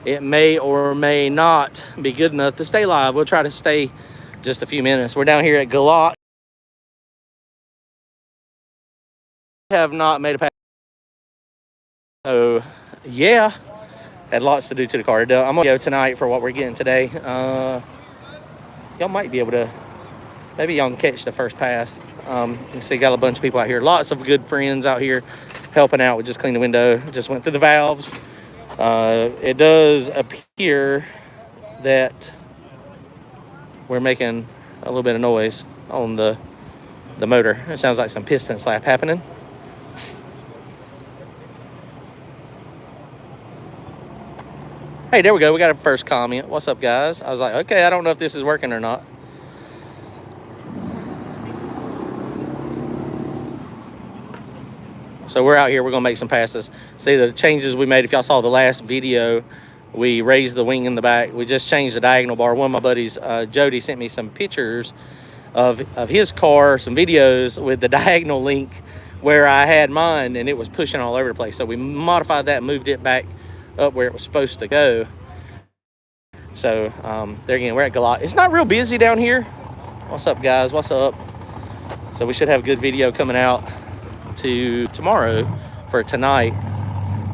it may or may not be good enough to stay live. We'll try to stay just a few minutes. We're down here at Galot. Have not made a pass. So, yeah, had lots to do to the car. I'm going to go tonight for what we're getting today. Y'all might be able to, maybe y'all can catch the first pass. You can see got a bunch of people out here. Lots of good friends out here helping out. We just cleaned the window, just went through the valves. It does appear that we're making a little bit of noise on the motor. It sounds like some piston slap happening. Hey, there we go. We got a first comment. What's up, guys? I was like, okay, I don't know if this is working or not. So we're out here. We're going to make some passes. See the changes we made. If y'all saw the last video, we raised the wing in the back. We just changed the diagonal bar. One of my buddies, Jody, sent me some pictures of his car, some videos with the diagonal link where I had mine, and it was pushing all over the place. So we modified that and moved it back up where it was supposed to go. So there again, we're at Galot. It's not real busy down here. What's up, guys? What's up? So we should have a good video coming out to tomorrow for tonight.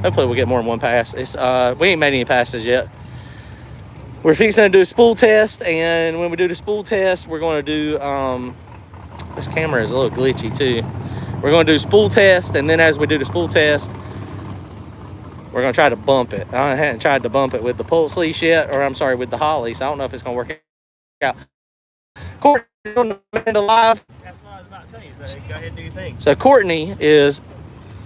Hopefully we'll get more than one pass. It's we ain't made any passes yet. We're fixing to do a spool test, and when we do the spool test, we're going to do this camera is a little glitchy too. We're going to do spool test, and then as we do the spool test, we're going to try to bump it. I hadn't tried to bump it with the pulse leash yet, or I'm sorry, with the holly, so I don't know if it's going to work out. Courtney on the live. That's what I was about to tell you, so go ahead and do your thing. So Courtney is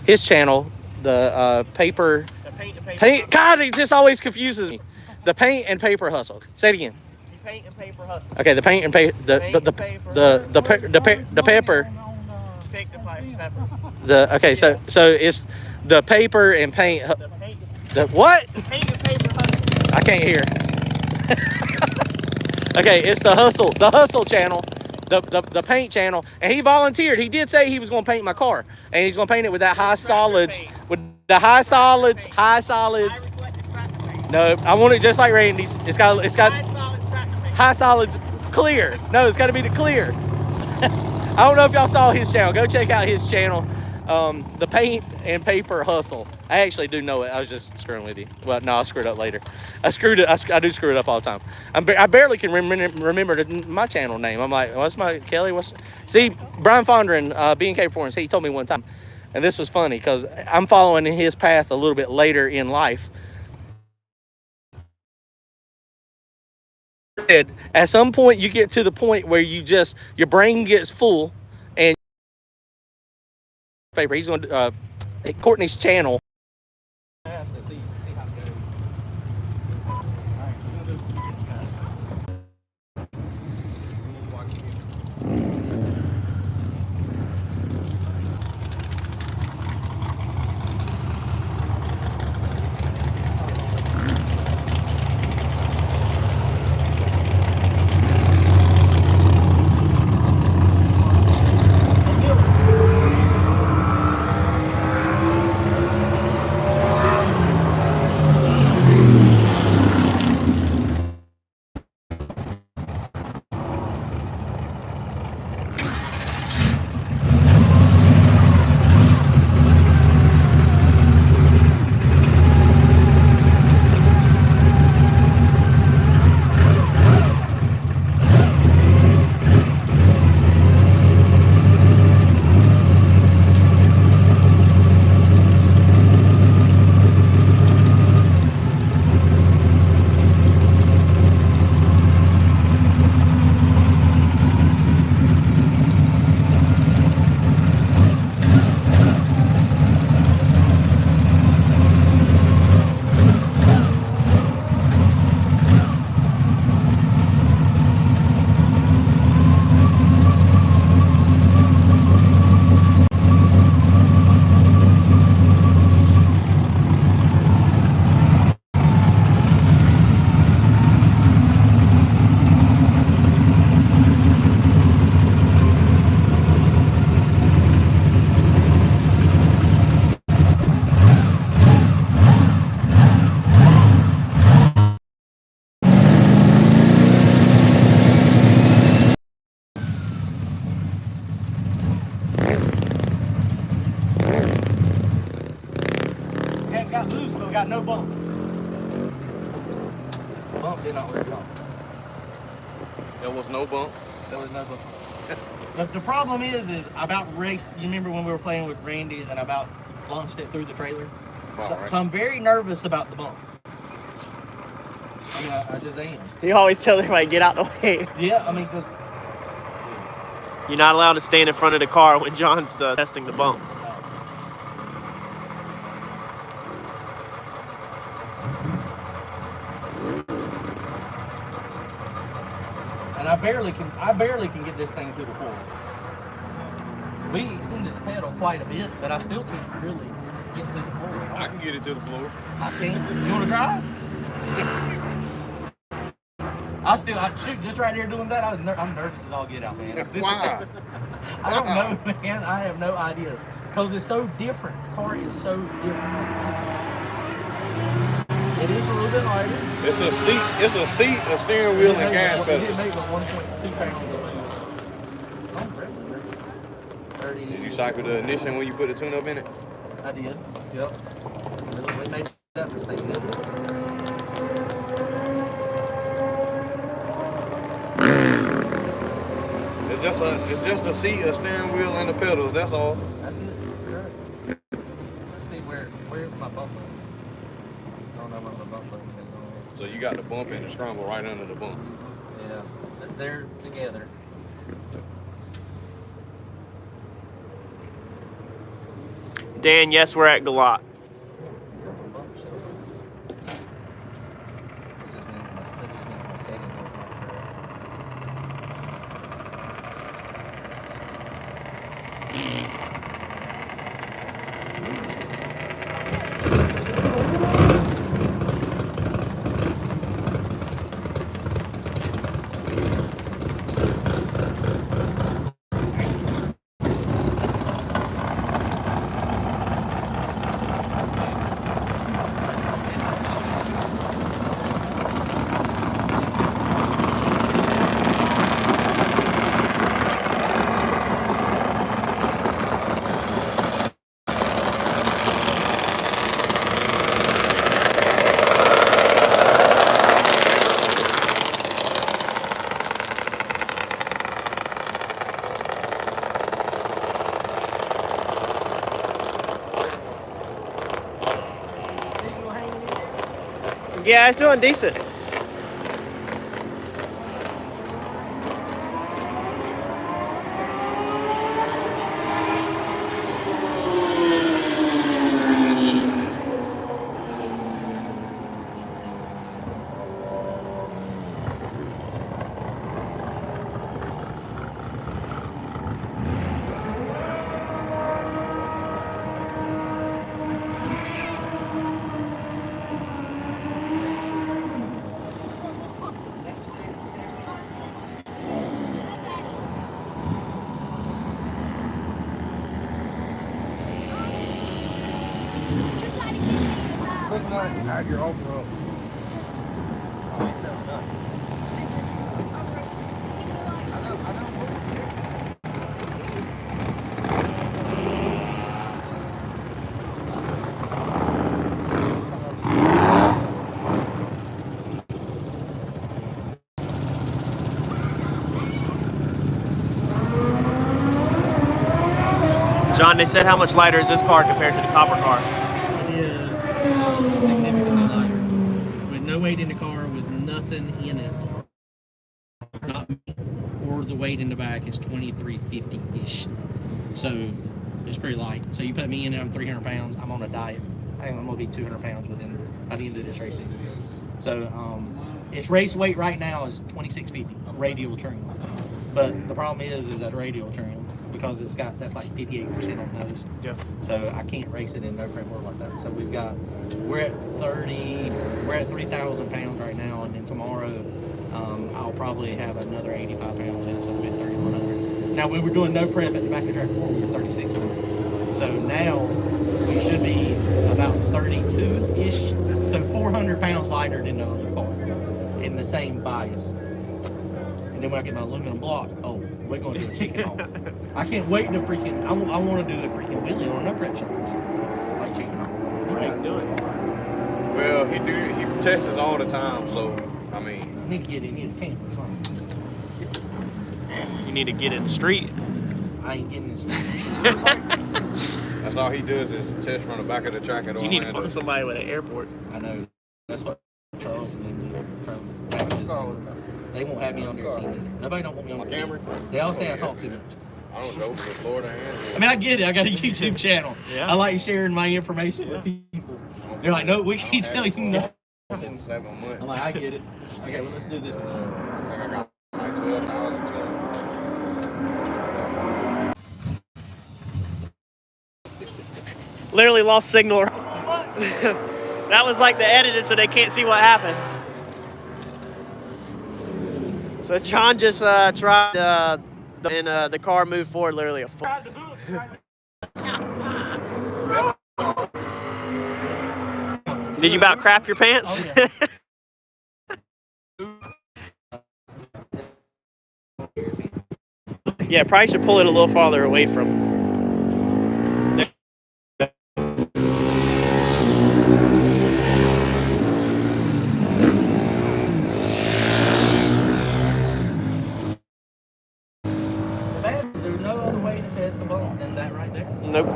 his channel, the paper. The paint and paper. God, it just always confuses me. The paint and paper hustle. Say it again. The paint and paper hustle. Okay, the paint and paper. The pepper. Pick the peppers. Okay, so it's the paper and paint. The what? The paint and paper hustle. I can't hear. Okay, it's the hustle channel, the paint channel, and he volunteered. He did say he was going to paint my car, and he's going to paint it with that high solids, with the high solids. No, I want it just like Randy's. It's got high solids clear. No, it's got to be the clear. I don't know if y'all saw his channel. Go check out his channel. The paint and paper hustle. I actually do know it. I was just screwing with you. Well, no, I'll screw it up later. I do screw it up all the time. I barely can remember my channel name. I'm like, what's my Kelly? See, Brian Fondren, B&K Performance, he told me one time, and this was funny because I'm following his path a little bit later in life. At some point, you get to the point where your brain gets full, and paper. He's going to Courtney's channel. bump did not work at all. There was no bump. There was no bump. But the problem is about race. You remember when we were playing with Randy's and I about launched it through the trailer? So I'm very nervous about the bump. I mean, I just am. You always tell everybody get out the way. Yeah, I mean, because You're not allowed to stand in front of the car when John's testing the bump. and I barely can get this thing to the floor. We extended the pedal quite a bit, but I still can't really get to the floor. I can get it to the floor. I can't. You want to drive? Shoot, just right here doing that, I'm nervous as all get out, man. Why? I don't know, man. I have no idea. Because it's so different. The car is so different. It is a little bit lighter. It's a seat, a steering wheel, and gas pedal. It did make about 1.2 pounds of loose. Did you cycle the ignition when you put the tune-up in it? I did. Yep. We made that mistake, didn't we? It's just a seat, a steering wheel, and the pedals. That's all. That's it. Sure. Let's see where's my bump button. I don't know where my bump button is on. So you got the bump and the scramble right under the bump. Yeah, they're together. Dan, yes, we're at Galot. That just means my setting was not Yeah, it's doing decent. You're off road. John, they said how much lighter is this car compared to the copper car? It is significantly lighter. With no weight in the car, with nothing in it. Not or the weight in the back is 2350-ish. So it's pretty light. So you put me in it, I'm 300 pounds. I'm on a diet. I'm going to be 200 pounds by the end of this race season. So its race weight right now is 2650 radial trim. But the problem is that radial trim, because that's like 58% on nose. Yeah. So I can't race it in no prep work like that. So we're at 3,000 pounds right now, and then tomorrow I'll probably have another 85 pounds in, so we'll be at 3,100. Now when we're doing no prep at the back of the track before, we were 3600. So now we should be about 32-ish. So 400 pounds lighter than the other car in the same bias. And then when I get my aluminum block, we're going to do a chicken hog. I can't wait to freaking, I want to do a freaking wheelie on a no prep surface. Like chicken hog. What are you doing? Well, he tests all the time, so I I mean, I need to get in his camper or something. You need to get in the street. I ain't getting this. that's all he does is test from the back of the track at You need to Orlando. find somebody with an airport. I know. That's what Charles and them do from packages. They won't have me on their team either. Nobody don't want me on My their camera? team. They all say I talk too much. I don't know, but Florida and I mean, I get it. I got a YouTube channel. Yeah. I like sharing my information with people. They're like, no, we can't tell you nothing. in 7 months. I'm like, I get it. Okay, well, let's do this. I think I got like 12,200. Literally lost signal. That was like the edited, so they can't see what happened. So John just tried, and the car moved forward literally a foot. Did you about crap your pants? Yeah, probably should pull it a little farther away from. There's no other way to test the bump than that right there. Nope.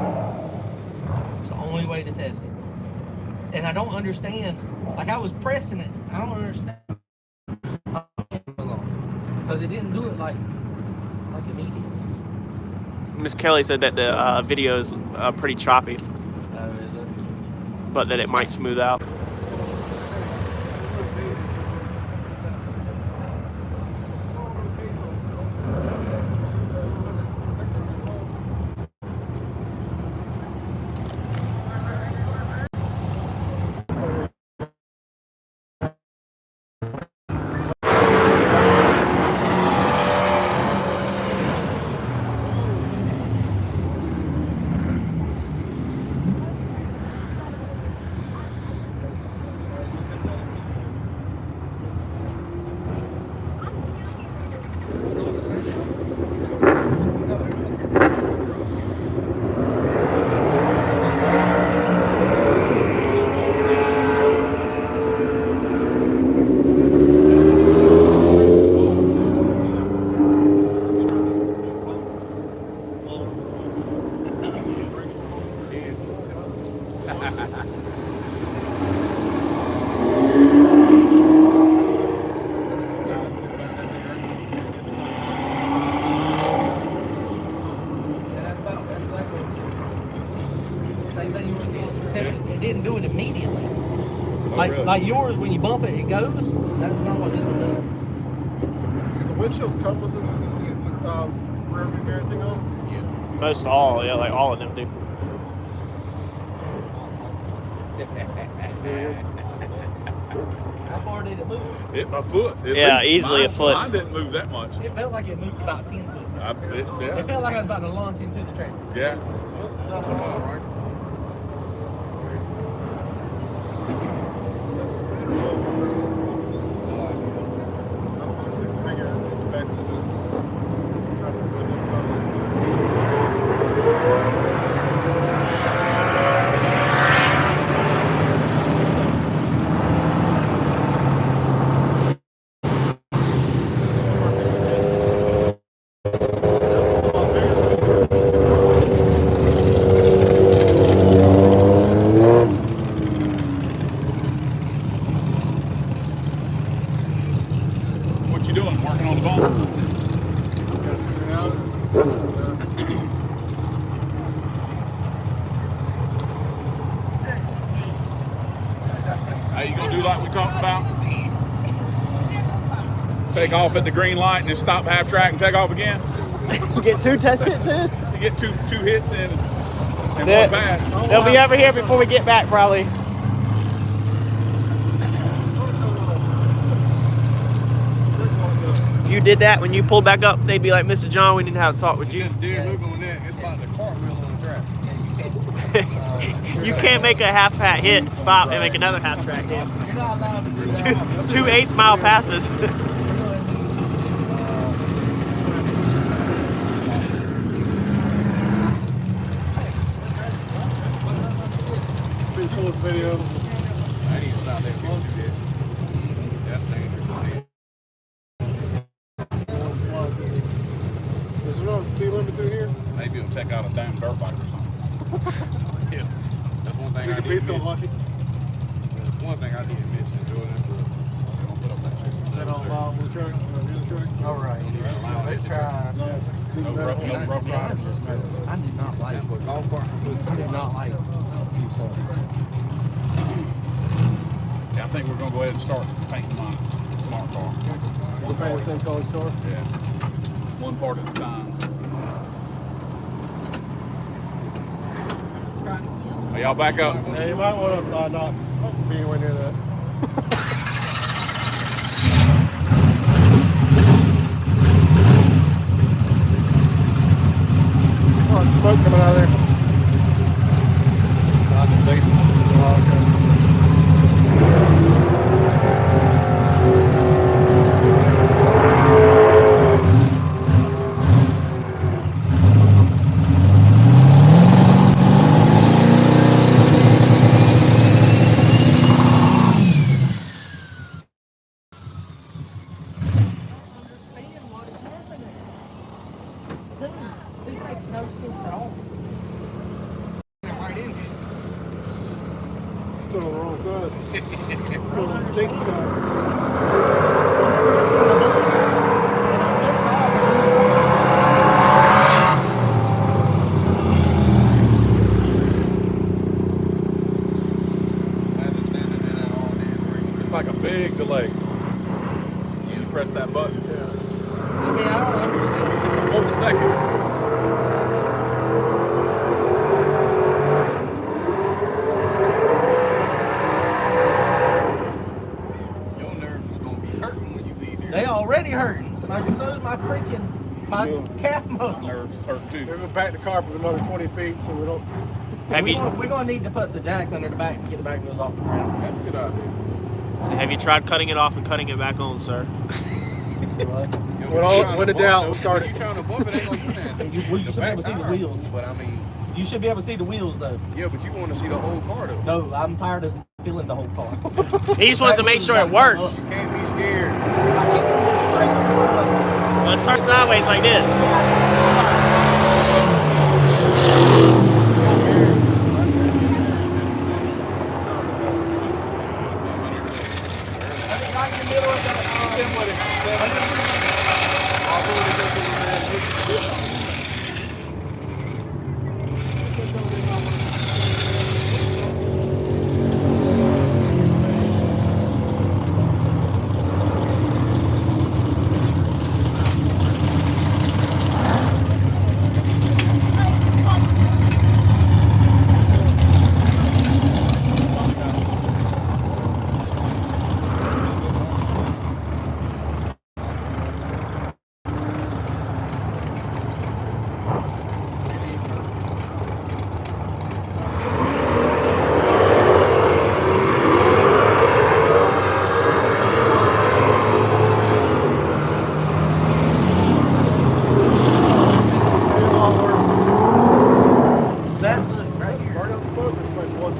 It's the only way to test it. And I don't understand. Like, I was pressing it. I don't understand. Because it didn't do it like immediate. Miss Kelly said that the video is pretty choppy, Is it? but that it might smooth out. It didn't do it immediately. Really? Like yours, when you bump it, it goes. That's not what this one does. Do the windshields come with the rear view mirror thing on? Yeah. Most all, yeah, like all of them do. How far did it move? Hit my foot. Yeah, easily a foot. Mine didn't move that much. It felt like it moved about 10 foot. It felt like I was about to launch into the track. Yeah. That's a lot, right? Is that split or what? I'm going to stick the finger in the back of the try to put that further. What you doing? Working on the bump? Gotta figure it out. Hey, you gonna do like we talked about? Take off at the green light and then stop half track and take off again? You get 2 test hits in? You get two hits in and Yeah. one pass. They'll be over here before we get back, probably. If you did that when you pulled back up, they'd be like, Mr. John, we need to have a talk with you. Just did look on that. It's about the cartwheel on the track. You can't make a half-hat hit, stop, and make another half-track hit. You're not allowed to do that. Two 8th-mile passes. Pretty cool video. I need to stop that 50 bit. That's dangerous. gonna check out a damn dirt bike or something. Yeah. That's one thing You I could did be miss. so lucky. That's one thing I did miss in Jordan for. They don't put up that shit. That don't allow them to track, the other track. All right. Let's try. No rough riders. I do not like. That's what golf carts are I do not like stuff. Yeah, I think we're gonna go ahead and start painting my smart car. We're paying the same color car. Yeah. One part at a time. Are y'all back up? Yeah, you might want to not be anywhere near that. Oh, smoke coming out of there. Oh, okay. This makes no sense at all. right in here. Still on the wrong side. Still on the stinky side. Imagine standing in that all day. It's like a big delay. You press that button. Yeah, I don't understand. It's a full second. Your nerves is gonna be hurting when you leave here. They already hurting. Like so is my freaking calf muscle. Nerves hurt too. We're going to back the car for another 20 feet so we don't. We're gonna need to put the jack under the back to get the back wheels off the ground. That's a good idea. So have you tried cutting it off and cutting it back on, sir? When in doubt, we'll start You it. trying to bump it, ain't gonna do that. You should be able to see the wheels. But I mean, You should be able to see the wheels though. yeah, but you want to see the whole car though. No, I'm tired of feeling the whole car. He just wants to make sure it works. Can't be scared. I can't even get your trailer. Well, turn sideways like this.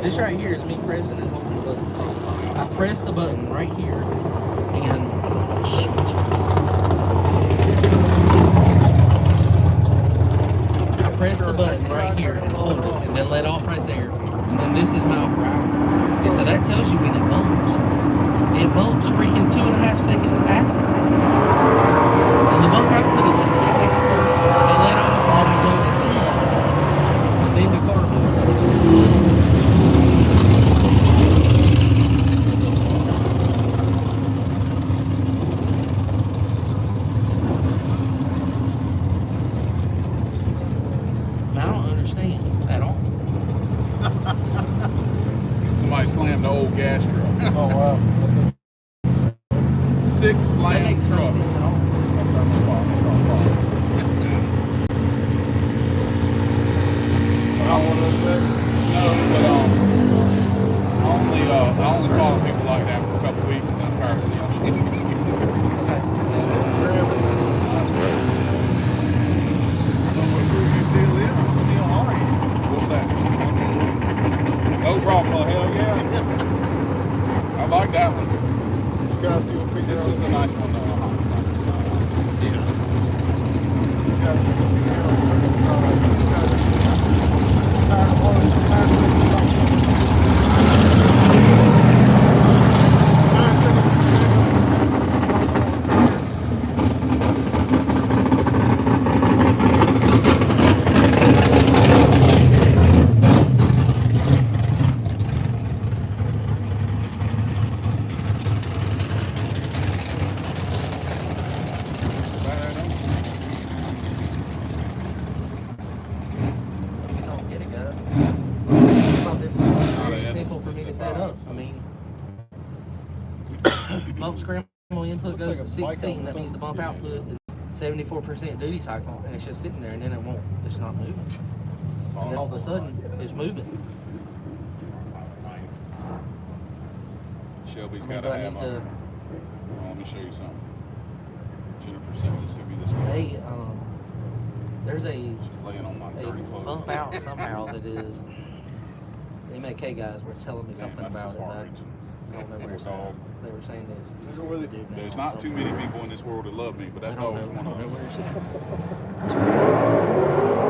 This right here is me pressing and holding the button. I press the button right here and I press the button right here and hold it and then let off right there. And then this is mile per hour. And so that tells you when it bumps. It bumps freaking 2.5 seconds after. And the bump output is like 74. I let off and then I go again. And then the car moves. I don't understand at all. Somebody slammed the old gas truck. Oh, wow. That's a 6 That slammed makes no trucks. sense at all. That's our fault. That's our fault. But I want to no, but I only follow people like that for a couple weeks, and I'm tired of seeing shit. You still live, you still are here. What's that? No problem. Hell yeah. I like that one. You gotta see what people This is a nice one though. You gotta see what people Bump scramble input goes to 16. That means the bump output is 74% duty cycle, and it's just sitting there, and then it's not moving. And then all of a sudden, it's moving. Shelby's Maybe got to I have need a. to. Let me show you something. Jennifer sent this to me this morning. Hey, there's a She's laying on my dirty clothes. bump out somehow that is. The MK guys were telling me something about it, but I don't know where it's all. They were saying this. There's not too many people in this world that love me, but that dog is one of them.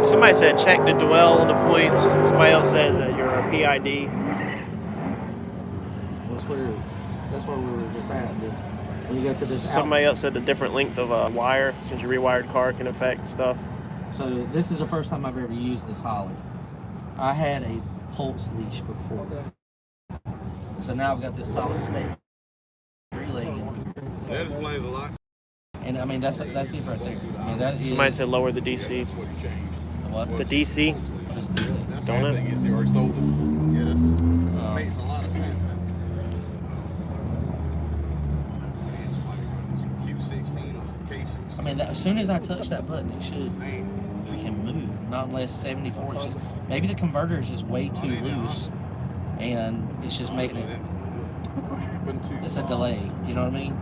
Somebody said check the dwell on the points. Somebody else says that you're a PID. That's where we were just at. This when you go to this. Somebody else said the different length of a wire since your rewired car can affect stuff. So this is the first time I've ever used this Holly. I had a pulse leash before. So now I've got this solid state relay. That explains a lot. And I mean that's it right there. I mean, that Somebody is, said lower the DC. That's what he changed. what? The DC. Just DC. Don't Bad it? thing is he already sold it. Yeah, that makes a lot of sense. Q16 or K16. I mean, as soon as I touch that button, it should freaking move. Not unless 74 is just maybe the converter is just way too loose, and it's just making it. It's a delay. You know what I mean?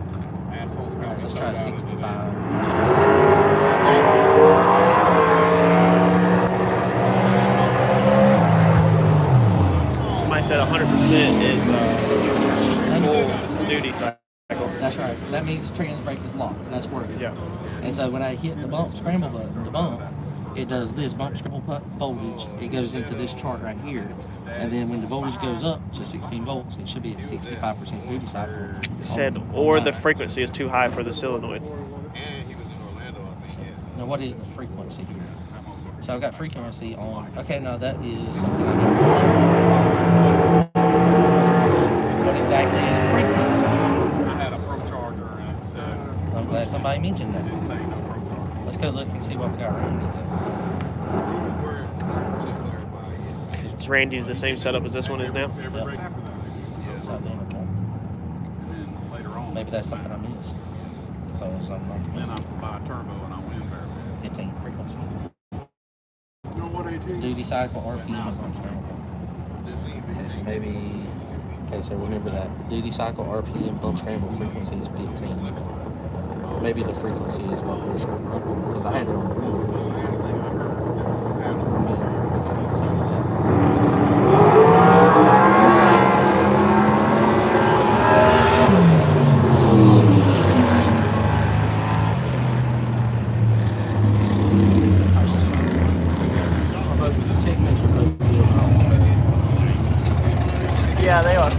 Asshole. All right, let's try 65. Let's try 65. Somebody said 100% is full duty cycle. That's right. That means trans brake is locked. That's working. Yeah. And so when I hit the bump scramble button, the bump, it does this bump scramble voltage. It goes into this chart right here. And then when the voltage goes up to 16 volts, it should be at 65% duty cycle. It said, or the frequency is too high for the solenoid. And he was in Orlando, I think. Now what is the frequency here? So I've got frequency on. Okay, now that is something I haven't played with. What exactly is frequency? I had a Pro Charger and it said. I'm glad somebody mentioned that. It didn't say no Pro Charger. Let's go look and see what we got running. Is it? Rules were clarified. Is Randy's the same setup as this one is now? Every Yep. break after that. It's identical. And then later on. Maybe that's something I missed. Because I'm not Then I buy a turbo and I win very fast. 15 frequency. You're 118. Duty cycle, RPM is untrainable. Okay, so maybe. Okay, so remember that. Duty cycle, RPM, bump scramble frequency is 15. Maybe the frequency is what we're screwing up on because I had it on 1. Yeah, okay, so yeah. So Yeah, they are.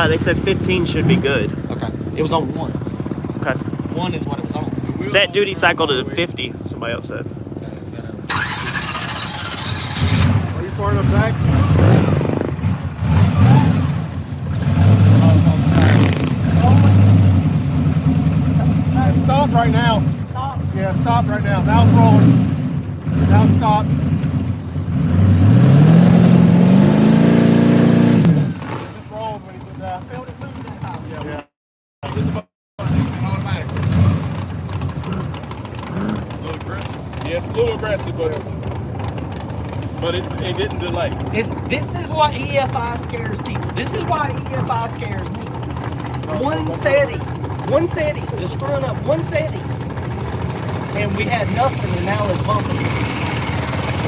They said 15 should be good. okay, it was on 1. Okay. 1 is what it was on. Set duty cycle to 50, somebody else said. Okay, Are you far enough back? Stop right now. Stop. Yeah, stop right now. Now it's rolling. Now stop. Just roll when he put that. Yeah. Automatic. A little aggressive. Yes, a little aggressive, but it didn't delay. This is what EFI scares people. This is why EFI scares me. One setting, just screwing up one setting, and we had nothing, and now it's bumping.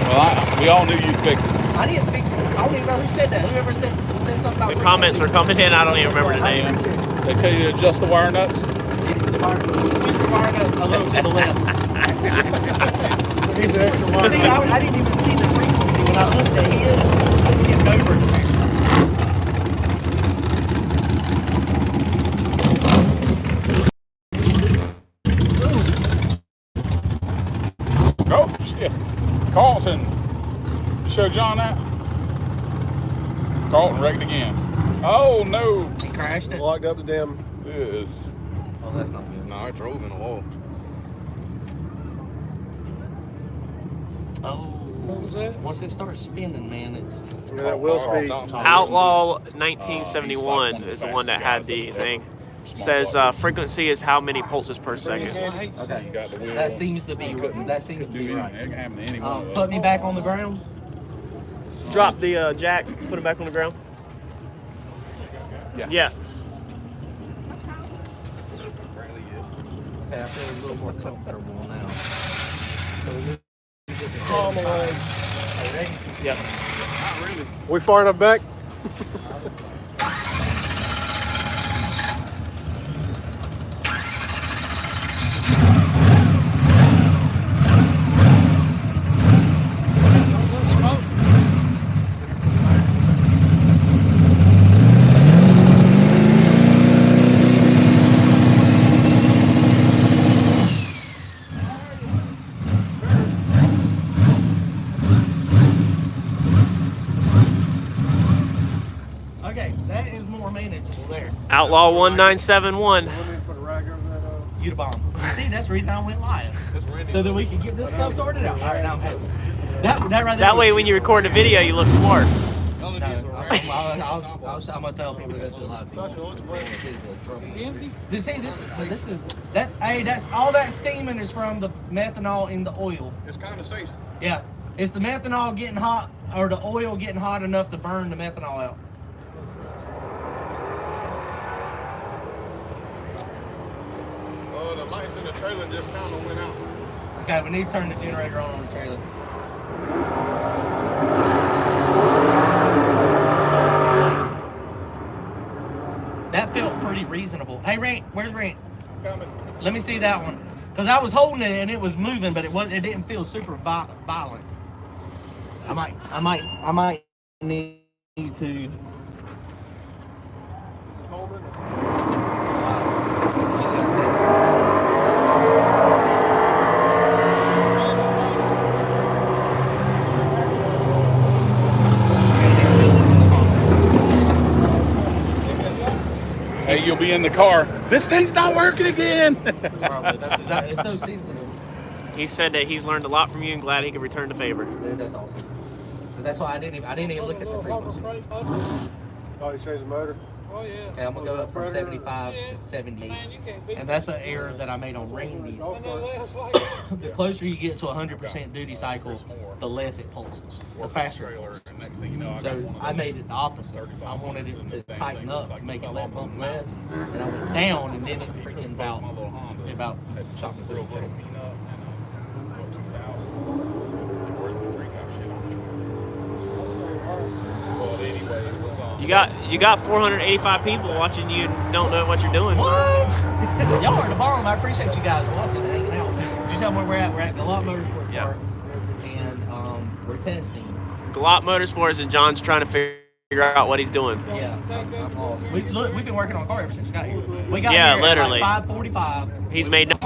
Well, we all knew you'd fix it. I didn't fix it. I don't even know who said that. Whoever said said something about The comments were coming in. I don't even remember the name. They tell you to adjust the wire nuts. Twist the wire nut a little to the left. He's an extra wire. See, I didn't even see the frequency when I looked at his. I skipped over it. Oh, shit. Carlton. You show John that? Carlton wrecked again. Oh, no. He crashed it. Locked up the damn. Yes. Oh, that's not good. No, I drove in the wall. Oh. What was that? Once it starts spinning, man, it's Yeah, that wheel speed. Outlaw 1971 is the one that had the thing. Says frequency is how many pulses per second. okay. You got the wheel. That seems to be right. It can happen to any one of us. Put me back on the ground. Drop the jack, put it back on the ground. Yeah. Okay, I feel a little more comfortable now. Calm away. Ready? Yep. We far enough back? Okay, that is more manageable there. Outlaw 1971. Let me put a rag over that. You the bomb. See, that's the reason I went live. So that we can get this stuff sorted out. All right, now I'm happy. That right there. That way, when you record the video, you look smart. I'm gonna tell people to go to the live feed. See, this is that. Hey, that's all that steaming is from the methanol in the oil. It's condensation. Yeah, it's the methanol getting hot, or the oil getting hot enough to burn the methanol out. The lights in the trailer just kind of went out. Okay, we need to turn the generator on the trailer. That felt pretty reasonable. Hey, Rant, where's Rant? Coming. Let me see that one. Cause I was holding it and it was moving, but it didn't feel super violent. I might need to. She's got a text. Hey, you'll be in the car. This thing's not working again. Probably. That's exactly. It's so sensitive. He said that he's learned a lot from you and glad he could return the favor. Dude, that's awesome. Cause that's why I didn't even look at the frequency. Oh, you changed the motor? Okay, I'm gonna go up from 75 to 78, and that's an error that I made on Randy's. The closer you get to 100% duty cycle, the less it pulses, the faster it pulses. Next thing you know, So I made it the opposite. I wanted it to tighten up, make it less bump less, and I went down, and then it freaking about shot me through the trailer. You got 485 people watching you and don't know what you're doing. What? Y'all are the bomb. I appreciate you guys watching and hanging out. Did you tell me where we're at? We're at Galot Motorsports Park, and we're testing. Galot Motorsports and John's trying to figure out what he's doing. Yeah, I'm awesome. We've been working on the car ever since we got here. We got Yeah, here literally. at like 5:45. He's made no.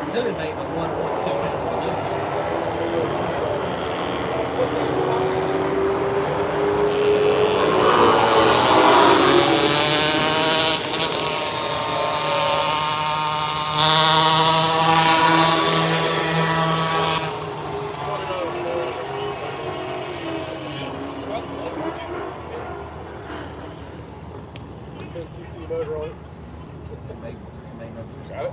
Still didn't make but 1.2 minutes to lose. 110cc motor on it. Got it?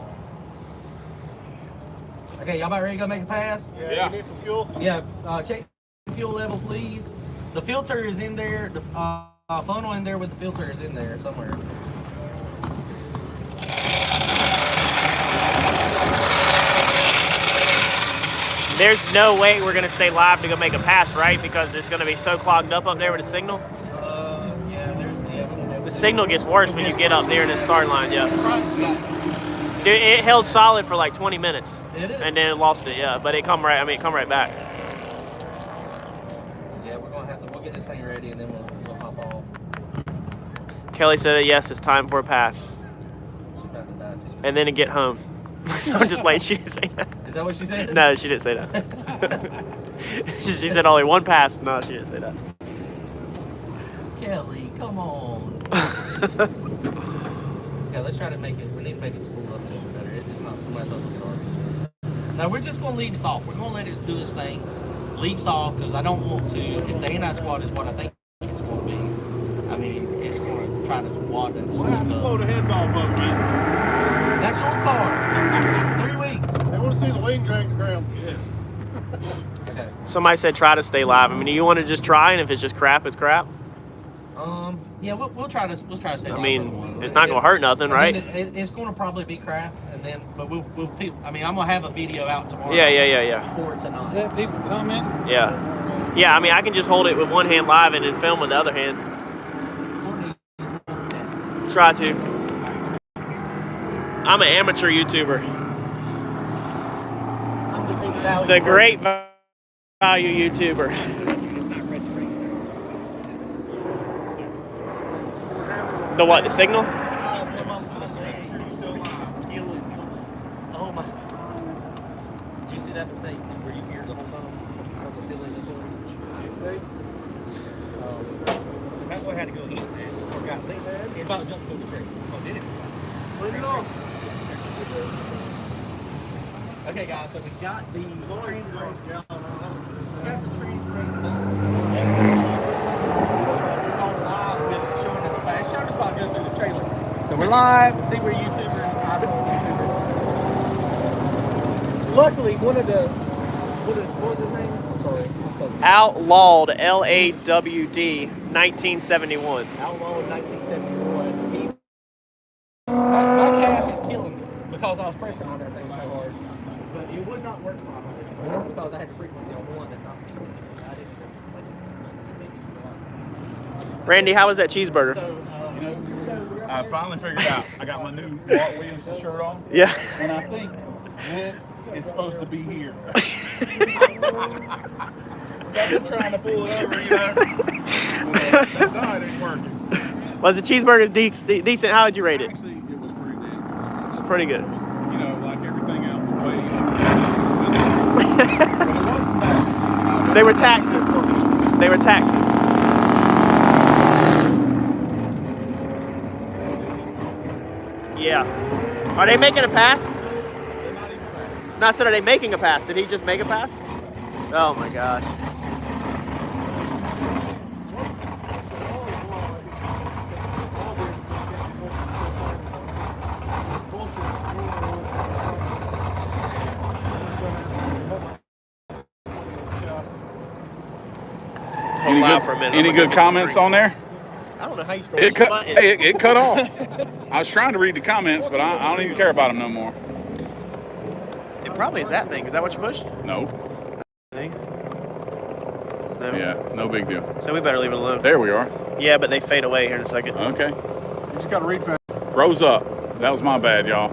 Okay, y'all about ready to go make a pass? Yeah. You need some fuel? Yeah, check the fuel level, please. The filter is in there. The funnel in there with the filter is in there somewhere. There's no way we're gonna stay live to go make a pass, right? Because it's gonna be so clogged up there with the signal. The signal gets worse when you get up near the start line, yeah. Dude, it held solid for like 20 minutes. Did it? And then it lost it, yeah. But it come right back. Yeah, we'll get this thing ready and then we'll hop off. Kelly said, yes, it's time for a pass. She's about to die too. And then to get home. I'm just playing, she didn't say that. Is that what she said? No, she didn't say that. She said only one pass. No, she didn't say that. Kelly, come on. Yeah, let's try to make it. We need to make it spool up a little bit better. It's not. We might have to look at ours. Now we're just gonna leave soft. We're gonna let it do this thing. Leave soft because I don't want to. If the anti squat is what I think it's gonna be, I mean it's gonna try to wad us. We'll have to blow the heads off of it, man. That's your car. 3 weeks. They want to see the wing drag the ground. Yeah. Okay. Somebody said try to stay live. I mean, do you want to just try, and if it's just crap, it's crap? Yeah, we'll try to stay. I mean, it's not gonna hurt nothing, right? It's gonna probably be crap, and then but we'll I mean, I'm gonna have a video out tomorrow. Yeah. For tonight. Is that people comment? Yeah. Yeah, I mean, I can just hold it with one hand live and then film with the other hand. Try to. I'm an amateur YouTuber. The great value YouTuber. The what? The signal? Oh my! Did you see that mistake? Were you here the whole time? What the ceiling this was? That boy had to go eat, man. Forgot to leave that. He about jumped over the tree. Oh, did it? Bring it on. Okay, guys. So we got the trans brake. Yeah, Got the trans brake bump. Showing us back. Showing us about going through the trailer. So we're live. See, we're YouTubers. iPhone YouTubers. Luckily, what was his name? I'm sorry. Outlawed, LAWD, 1971. Outlawed 1971. My calf is killing me because I was pressing on that thing so hard. But it would not work properly. And that's because I had the frequency on one and not fixing it. I didn't. Randy, how was that cheeseburger? So, I finally figured out. I got my new Walt Williamson shirt on. Yeah. And I think this is supposed to be here. I've been trying to pull it over, you know. No, it ain't working. Was the cheeseburger decent? How would you rate it? Actually, it was pretty damn. Pretty good. It was, you know, like everything else, way expensive. But it wasn't bad. They were taxing. They were taxing. Yeah. Are they making a pass? They're not even fast. No, I said, are they making a pass? Did he just make a pass? Oh my gosh. Hold loud for a minute. Any good comments on there? I don't know how you scroll It this cut, button. it cut off. I was trying to read the comments, but I don't even care about them no more. It probably is that thing. Is that what you pushed? No. Thing? No. Yeah, no big deal. So we better leave it alone. There we are. Yeah, but they fade away here in a second. Okay. You just got to read fast. Froze up. That was my bad, y'all.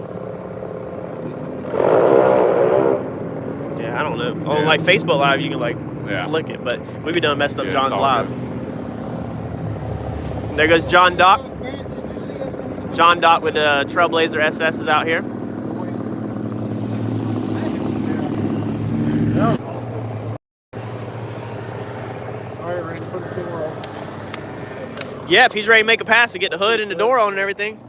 Yeah, I don't know. On Yeah. like Facebook Live, you can like Yeah. flick it, but we be done messed up Yeah, it's John's all live. good. There goes John Doc. John Doc with the Trailblazer SS's out here. All right, Randy, put the camera on. Yeah, if he's ready to make a pass to get the hood and the door on and everything.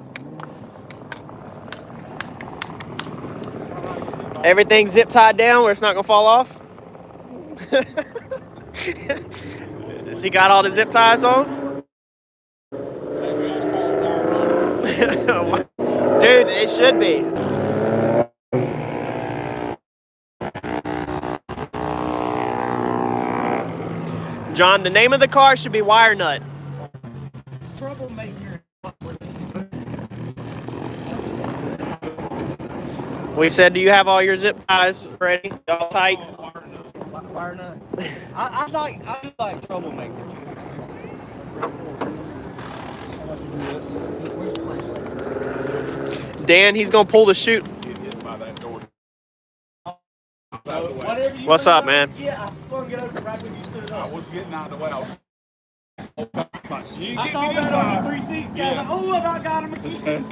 Everything zip tied down where it's not gonna fall off. Has he got all the zip ties on? Dude, it should be. John, the name of the car should be Wire Nut. Troublemaker. We said, do you have all your zip ties ready? All tight? Wire nut. I like troublemaker. Dan, he's gonna pull the chute. By that door. What's up, man? Yeah, I swung it open right when you stood I up. was getting out of the way. I I saw that on the 360. I was like, oh, and I got him again.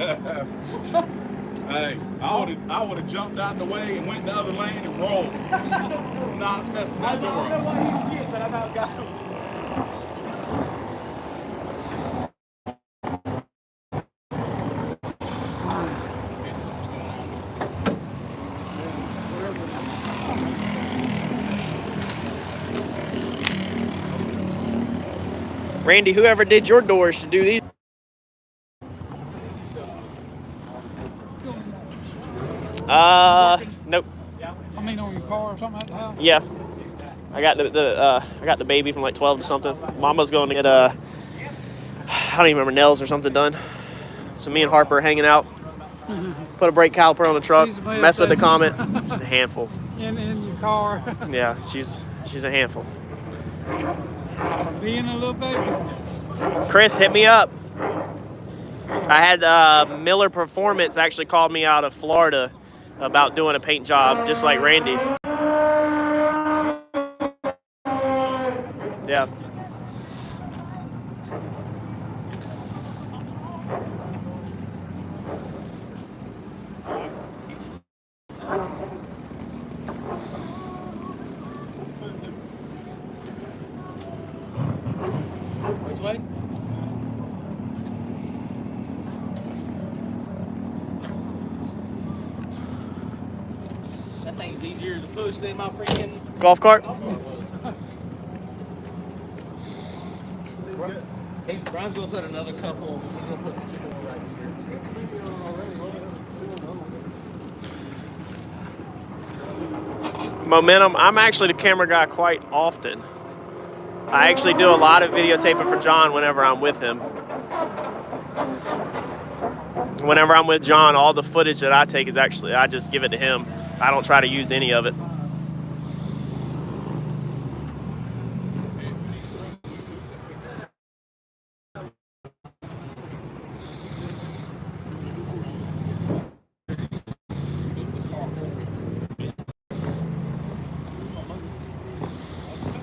Hey, I would have jumped out the way and went the other lane and rolled. Not messing I that don't know door. what he was getting, but I about got him. Randy, whoever did your doors should do these. Nope. I mean, on your car or something at the house? Yeah. I got the baby from like 12 to something. Mama's going to get I don't even remember, nails or something done. So me and Harper are hanging out. Put a brake caliper on the truck. She's a bad Mess with the thing. Comet. She's a handful. In your car. Yeah, she's a handful. Being a little baby. Chris, hit me up. I had Miller Performance actually called me out of Florida about doing a paint job just like Randy's. Yeah. Which way? That thing's easier to push than my freaking Golf cart? Brian's gonna put another couple. He's gonna put two more right here. Momentum. I'm actually the camera guy quite often. I actually do a lot of videotaping for John whenever I'm with him. Whenever I'm with John, all the footage that I take is actually, I just give it to him. I don't try to use any of it.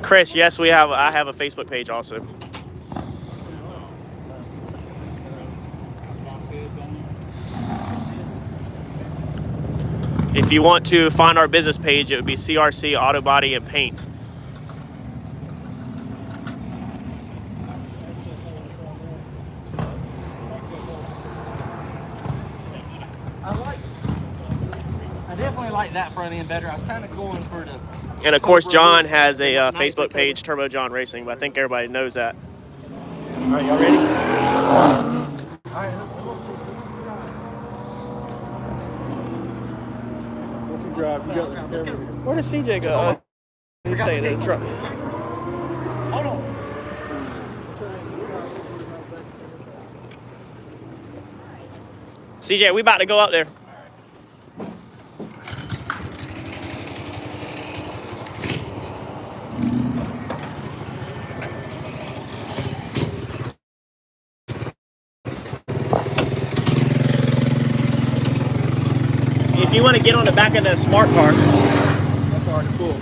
Chris, yes, I have a Facebook page also. If you want to find our business page, it would be CRC Auto Body and Paint. I definitely like that front end better. I was kind of going for the. And of course, John has a Facebook page, Turbo John Racing, but I think everybody knows that. All right, y'all ready? All right. What's your drive? You got the camera. Where does CJ go? He's staying in the truck. Hold on. CJ, we about to go up there. If you want to get on the back of the smart car. That's hard to pull.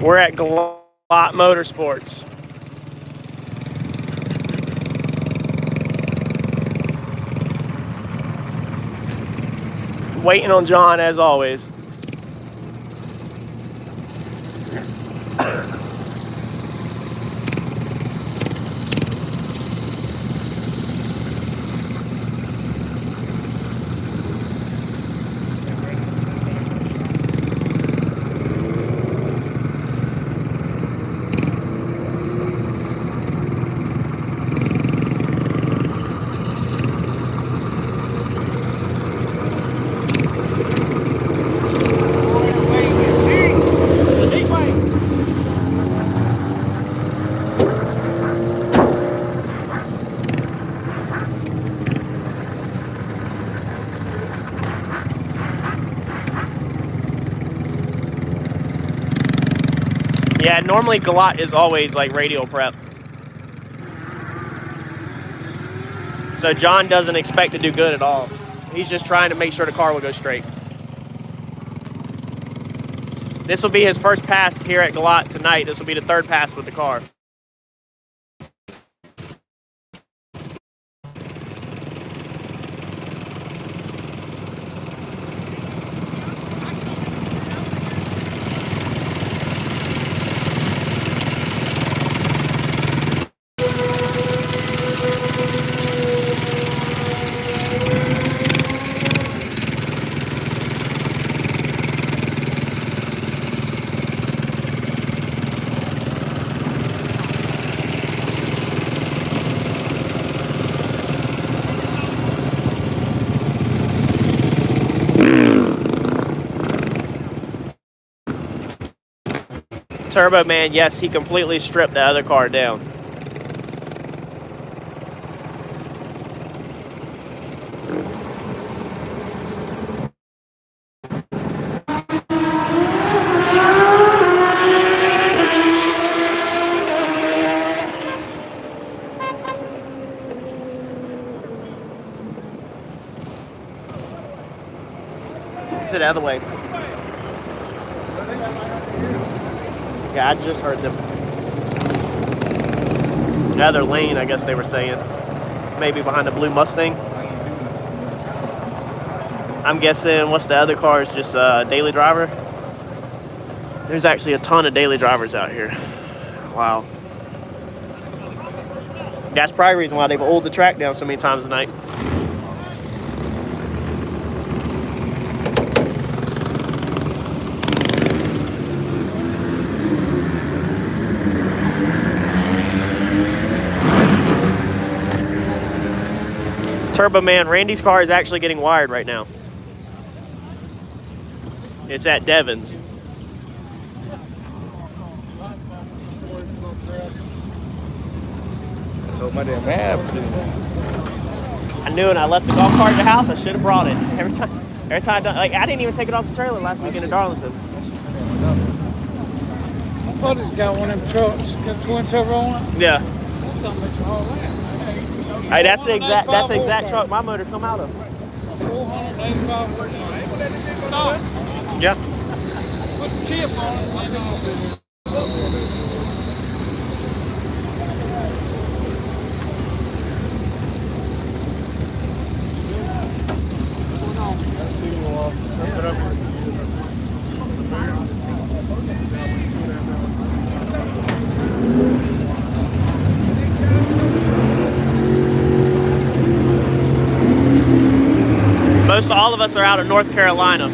We're at Glot Motorsports. Waiting on John as always. Yeah, normally Galot is always like radial prep. So John doesn't expect to do good at all. He's just trying to make sure the car will go straight. This will be his first pass here at Galot tonight. This will be the third pass with the car. Turbo Man, yes, he completely stripped the other car down. Sit the other way. Yeah, I just heard them. The other lane, I guess they were saying. Maybe behind the blue Mustang. I'm guessing, what's the other car? Is just a daily driver? There's actually a ton of daily drivers out here. Wow. That's probably the reason why they've oiled the track down so many times a night. Turbo Man, Randy's car is actually getting wired right now. It's at Devon's. Oh, my damn abs. I knew it. I left the golf cart at the house. I should have brought it. Every time, like I didn't even take it off the trailer last weekend in Darlington. My buddy's got one of them trucks, got twin turbo on it. Yeah. That's something that's all that. Hey, that's the exact truck my motor come out of. 485 horsepower. Stop. Yeah. Put the chip on it. Like Most all of us are out of North Carolina.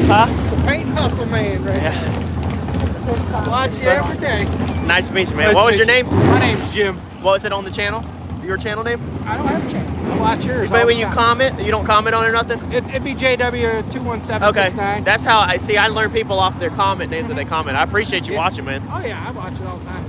Huh? the paint hustle man, right? Yeah. Watch you every day. Nice to meet you, man. What was your name? My name's Jim. What was it on the channel? Your channel name? I don't have a channel. I watch yours. But all when the you time. comment, you don't comment on it or nothing? It'd be JW21769. Okay. That's how I see. I learn people off their comment names that they comment. I appreciate you Yeah. watching, man. Oh yeah, I watch it all the time.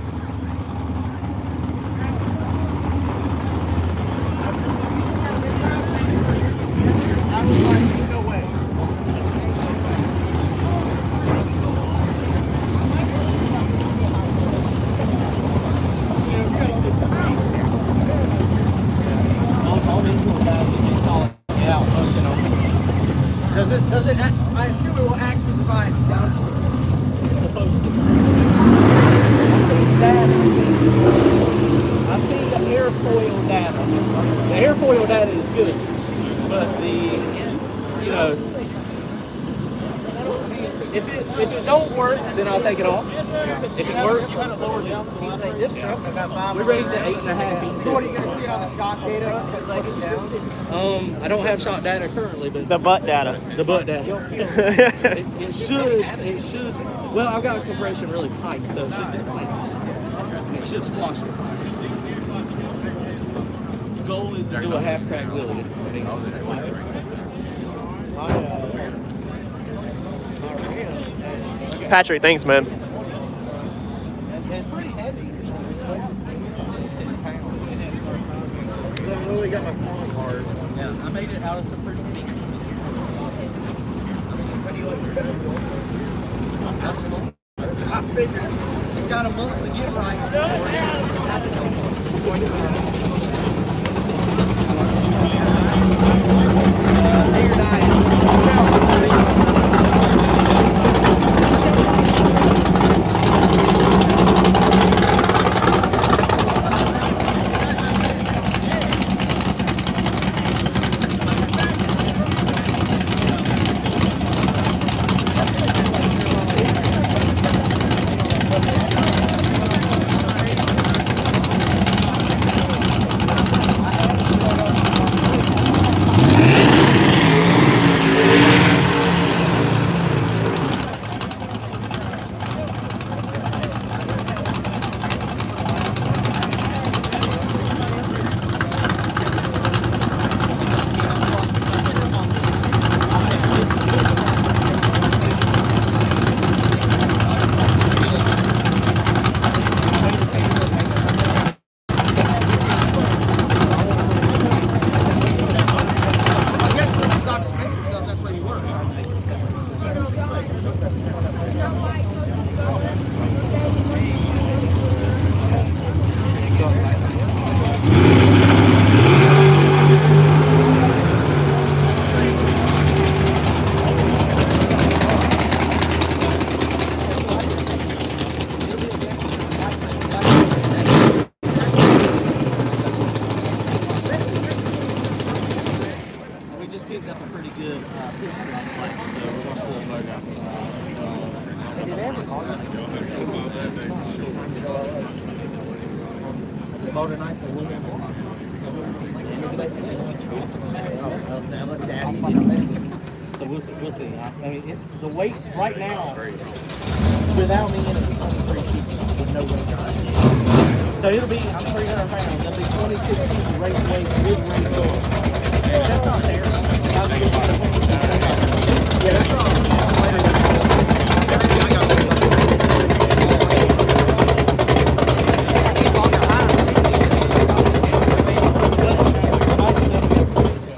I assume it will actually provide downforce. It's supposed to. I've seen the airfoil data. The airfoil data is good, but if it don't work, then I'll take it off. If it works, we raised it 8.5 each. So what are you going to see it on the shock data? So it's like it's down? I don't have shot data currently, but The butt data. the butt data. You'll feel it. It should. Well, I've got compression really tight, so it should just clamp. It should squash it. The goal is to do a half track wheelie. Patrick, thanks, man. It's pretty heavy. I literally got my phone hard. Yeah, I made it out of some pretty big. How do you like your better build? I figured. It's got a month to get right. motor nice and little bit more. So we'll see. I mean, it's the weight right now. Without me in it, it's only 3 feet with no weight. So it'll be, I'm 300 pounds. It'll be 26 feet race weight, mid race door. That's not fair. Yeah, that's all.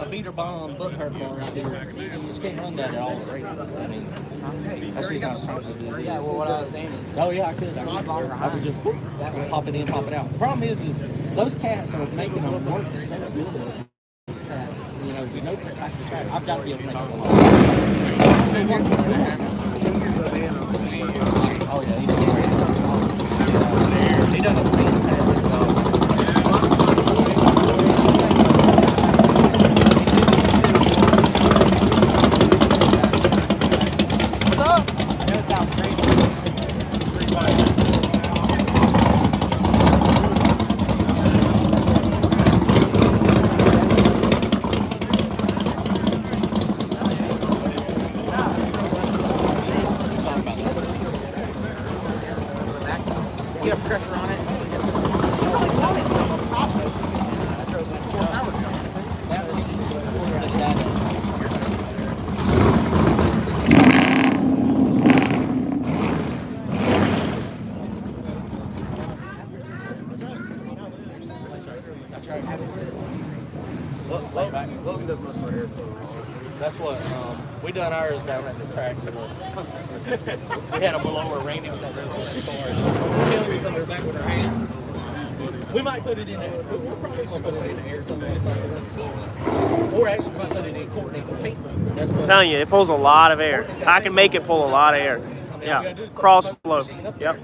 A beater bomb butt hurt bar right there. You just can't run that at all at races. I mean, that's the reason I was trying to do. Yeah, well, what I was saying is, Oh yeah, I could. I could just pop it in, pop it out. The problem is those cats are making them work so good. You know, we know for track. I've got to be able to make it work. Oh yeah, he does a fantastic job. Get a pressure on it. Logan does most of our airflow. That's what we done ours down at the track. We had a blower. Randy was out there with the car. Kelly was under the back with her hand. We might put it in there. We're probably going to put it in the air someday. Or actually, we might put it in Courtney's paint booth. That's what I'm telling you, it pulls a lot of air. I can make it pull a lot of air. Yeah, cross flow. Yep.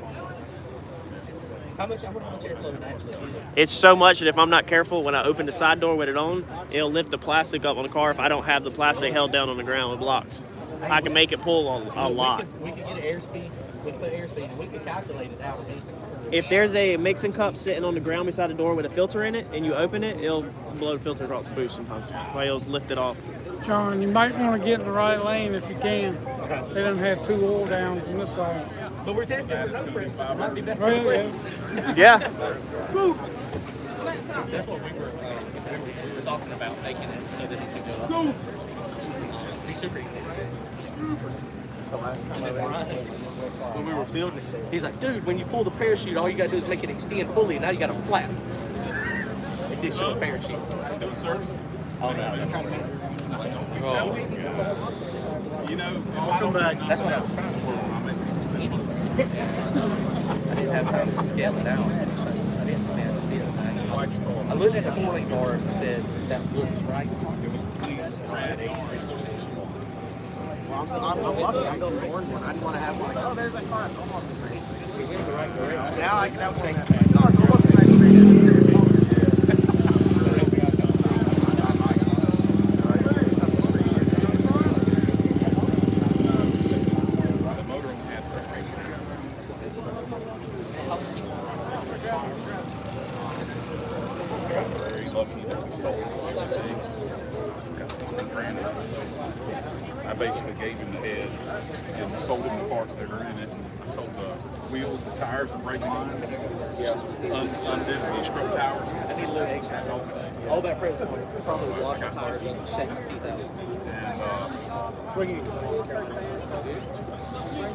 How much airflow it actually is? It's so much that if I'm not careful, when I open the side door with it on, it'll lift the plastic up on the car if I don't have the plastic held down on the ground with blocks. I can make it pull a lot. We can get an airspeed. We can put airspeed, and we can calculate it out. If there's a mixing cup sitting on the ground beside the door with a filter in it, and you open it, it'll blow the filter across the booth sometimes. Well, it'll lift it off. John, you might want to get in the right lane if you can. They don't have 2 oil downs on this side. But we're testing for no pressure. It might be better. Well, yes. Yeah. That's what we were talking about, making it so that it could go up. Be super easy. When we were building it, he's like, dude, when you pull the parachute, all you gotta do is make it extend fully, and now you got a flap. It did show a parachute. Doing, sir? Oh, no. You know, That's what I was trying to pull. I didn't have time to scale it out. So I just did it. I looked at the 4-link bars and said, that looks right. I'm lucky. I built an orange one. I didn't want to have one. Like, oh, there's that car. It's almost a green. We went in the right direction. Now I can have one. No, it's almost a green. very lucky that we sold it. Got 16 grand out of it. I basically gave him the heads and sold him the parts that are in it. Sold the wheels, the tires, the brake lines. Undid the scrub towers. I need a little extra. All that press on it. It's all those blocker tires and shake my teeth out. And Where you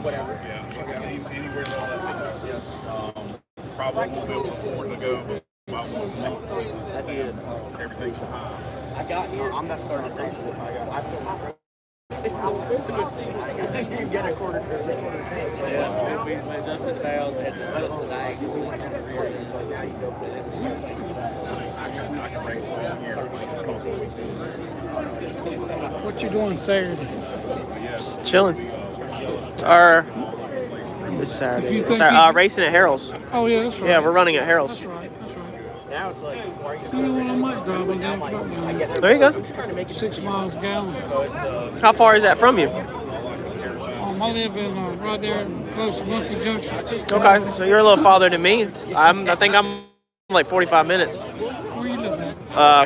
whatever. yeah, anywhere else. Probably won't be able to afford to go about once a month. I did. Everything's high. I got here. I'm not starting to race it. I feel you can get a quarter tank. Yeah, we adjusted the valves and adjusted the diagonal. We went down the rear. It's like now you go put it in. I can race it all year. What you doing Saturday? Yes. Chilling. Or this Saturday. Racing at Harrell's. Oh, yeah, that's right. Yeah, we're running at Harrell's. That's right. That's right. Now it's like before I used So you know what, I might drive in down I truck get down there. There you go. I'm just trying to make it 6 miles a gallon. So it's How far is that from you? I live in right there close to Monkey Junction. Okay, so you're a little farther than me. I think I'm like 45 minutes. Where you live at?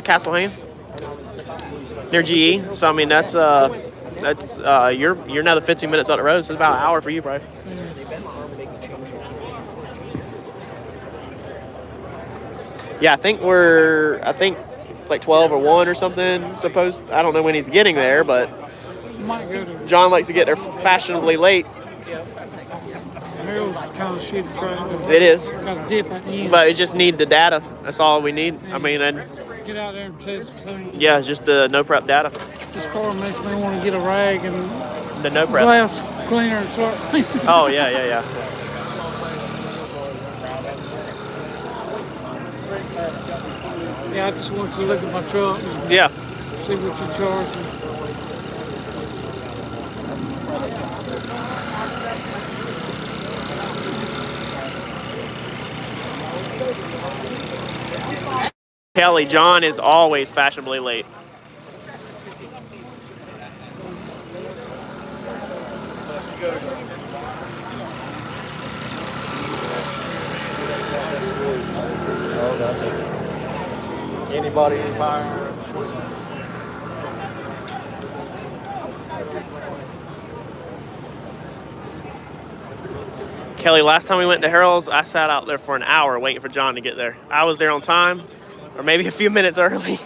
Castlehane, near GE. So I mean that's you're another 15 minutes up the road. So it's about an hour for you, bro. they bend my arm and make me change. Yeah, I think it's like 12 or 1 or something. Supposed I don't know when he's getting there, but Might go to John likes to get there fashionably late. Harold's kind of shitty track. It is, Got a dip at the end. but we just need the data. That's all we need. I mean, Get out there and test the thing. yeah, just the no prep data. This car makes me want to get a rag and The no prep. glass cleaner and start cleaning. Oh yeah. Yeah, I just want you to look at my truck and Yeah. see what you charge me. Kelly, John is always fashionably late. Anybody fire? Kelly, last time we went to Harold's, I sat out there for an hour waiting for John to get there. I was there on time, or maybe a few minutes early.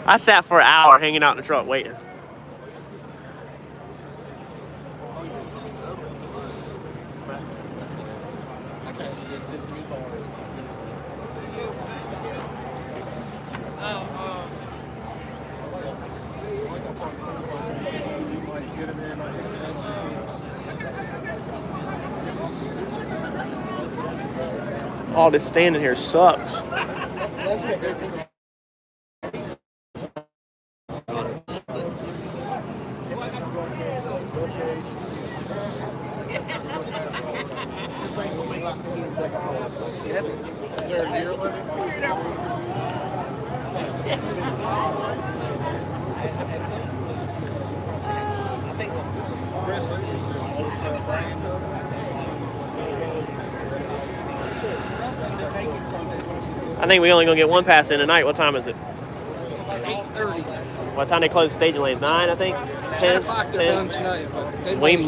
I sat for an hour hanging out in the truck waiting. All this standing here sucks. That's what they're doing. Is there a year limit? I think we only gonna get one pass in tonight. What time is it? 8:30. What time they close staging lanes? 9, I think. 10 o'clock they're done tonight, but they We extend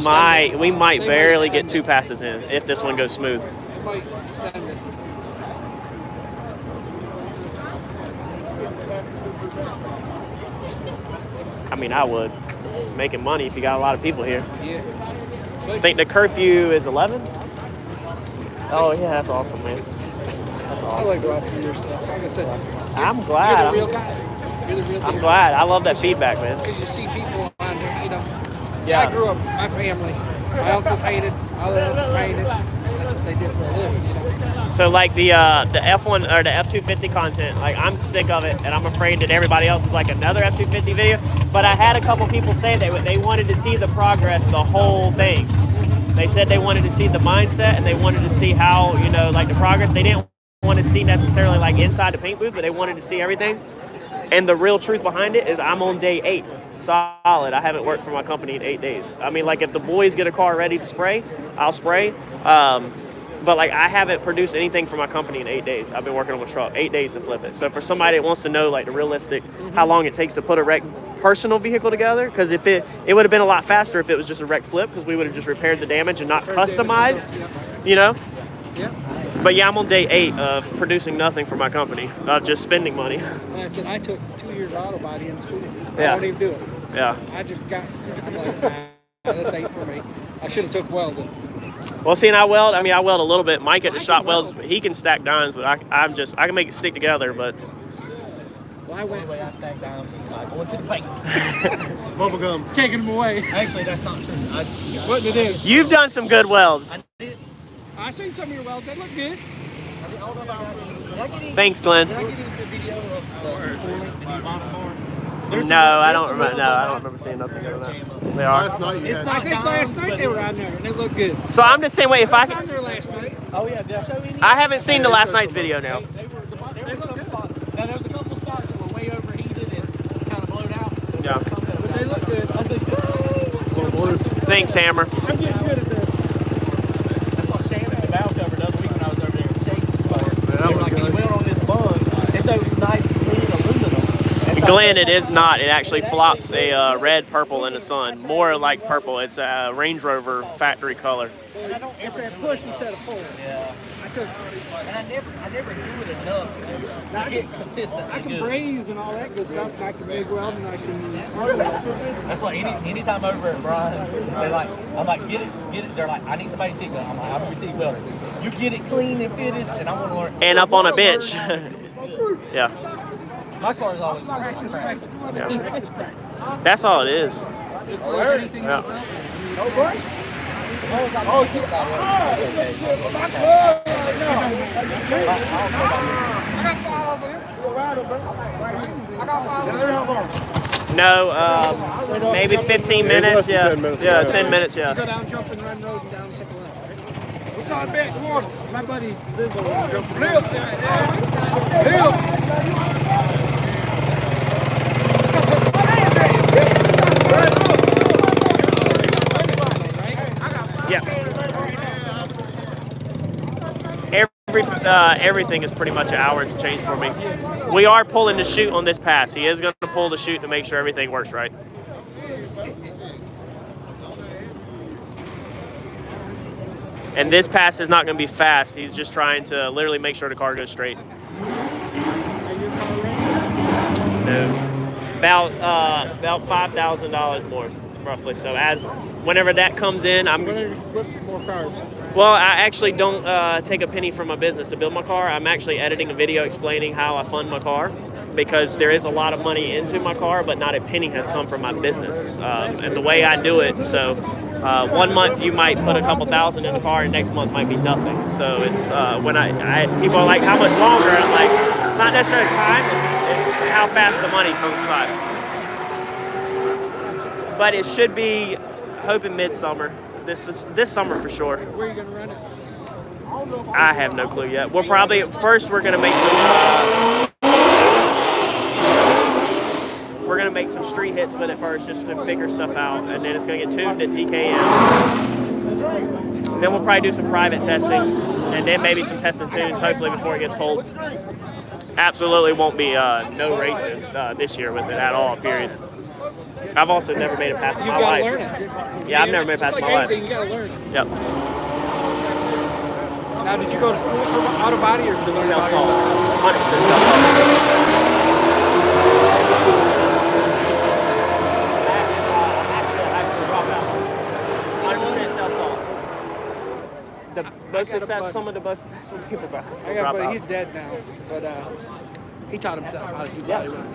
it. might They barely get extend 2 it. passes in if this one goes smooth. They might extend it. I mean, I would. Making money if you got a lot of people here. Yeah. I think the curfew is 11. Oh yeah, that's awesome, man. That's I awesome. like watching your stuff. Like I said, I'm you're glad. the real guy. You're the real I'm deal. glad. I love that feedback, man. Because you see people on there, you know. See, Yeah. I grew up, my family, my uncle painted, my other uncle painted. That's what they did for a living, you know. So like the F1 or the F250 content, like I'm sick of it, and I'm afraid that everybody else is like another F250 video. But I had a couple people say they wanted to see the progress, the whole thing. They said they wanted to see the mindset, and they wanted to see how, you know, like the progress. They didn't want to see necessarily like inside the paint booth, but they wanted to see everything. And the real truth behind it is I'm on day 8, solid. I haven't worked for my company in 8 days. I mean, like if the boys get a car ready to spray, I'll spray. But like I haven't produced anything for my company in 8 days. I've been working on a truck, 8 days to flip it. So for somebody that wants to know like the realistic, how long it takes to put a personal vehicle together, because if it would have been a lot faster if it was just a wreck flip, because we would have just repaired the damage and not customized, you know? Yeah. But yeah, I'm on day 8 of producing nothing for my company, of just spending money. That's it. I took 2 years auto body in school. I Yeah. don't even do it. Yeah. I just got, I'm like, nah, this ain't for me. I should have took welding. Well, see, and I weld a little bit. Mike at the shop welds, but he can stack dimes, but I can make it stick together, but. Well, I went. I stack dimes by going to the bank. Bubble gum. Taking them away. Actually, that's not true. Putting it in. You've done some good welds. I seen some of your welds. They look good. Thanks, Glenn. Did I get any good video of Ford and you bought a car? No, I don't remember. No, I don't remember seeing nothing of that. They are. Last night you had I think last night they were on there and they look good. So I'm the same way. If I I was on there last night. Oh yeah, did I show you any? I haven't seen the last night's video now. There were some spots. Now there was a couple spots that were way overheated and kind of blowed out. Yeah. But they look good. I said, Thanks, Hammer. I'm getting good at this. that's what Shannon the valve cover the other week when I was over there in Chase's car. that They were was like, good. he weld on this bung, and so it was nice clean aluminum. And so- Glenn, it is not. It actually flops a red purple in the sun. More like purple. It's a Range Rover factory color. It's a push instead of pull. Yeah. I took. And I never do it enough to get consistently I can good. braze and all that good stuff. And I can MIG weld and I can arc weld. That's why anytime over at Brian's, they're like, I'm like, get it. They're like, I need somebody to TIG weld. I'm like, I'm your TIG welder. You get it clean and fitted, and I want to learn. And up on a bench. Yeah. My car's always practice. Yeah. That's all it is. It's like anything Yeah. else out there. No brakes. No, maybe 15 minutes. less than Yeah. 10 minutes. Yeah, 10 minutes. Yeah. Go down, jump and run road and down and take a left, right? What's on back corner? My buddy lives over there. Yeah. Everything is pretty much an hour and change for me. We are pulling the chute on this pass. He is going to pull the chute to make sure everything works right. And this pass is not going to be fast. He's just trying to literally make sure the car goes straight. No. About $5,000 more, roughly. So whenever that comes in, I'm. Whenever he flips more cars. Well, I actually don't take a penny from my business to build my car. I'm actually editing a video explaining how I fund my car, because there is a lot of money into my car, but not a penny has come from my business. And the way I do it, so 1 month you might put a couple thousand in the car, and next month might be nothing. So it's when I people are like, how much longer? I'm like, it's not necessarily time, it's how fast the money comes by. But it should be, hoping midsummer. This summer for sure. Where are you gonna run it? I have no clue yet. We'll probably first we're gonna make some street hits with it first, just to figure stuff out, and then it's gonna get tuned at TKM. Then we'll probably do some private testing, and then maybe some testing tunes, hopefully before it gets cold. Absolutely won't be no racing this year with it at all. Period. I've also never made it past in my life. You gotta learn it. Yeah, I've never made it past in my life. You gotta learn it. Yep. Now, did you go to school for auto body or to learn about Self-taught. yourself? 100% self-taught. Actually, high school dropout. 100% self-taught. The most success, some of the most successful people are high school I got, but dropouts. he's dead now. But he taught himself how to do body work.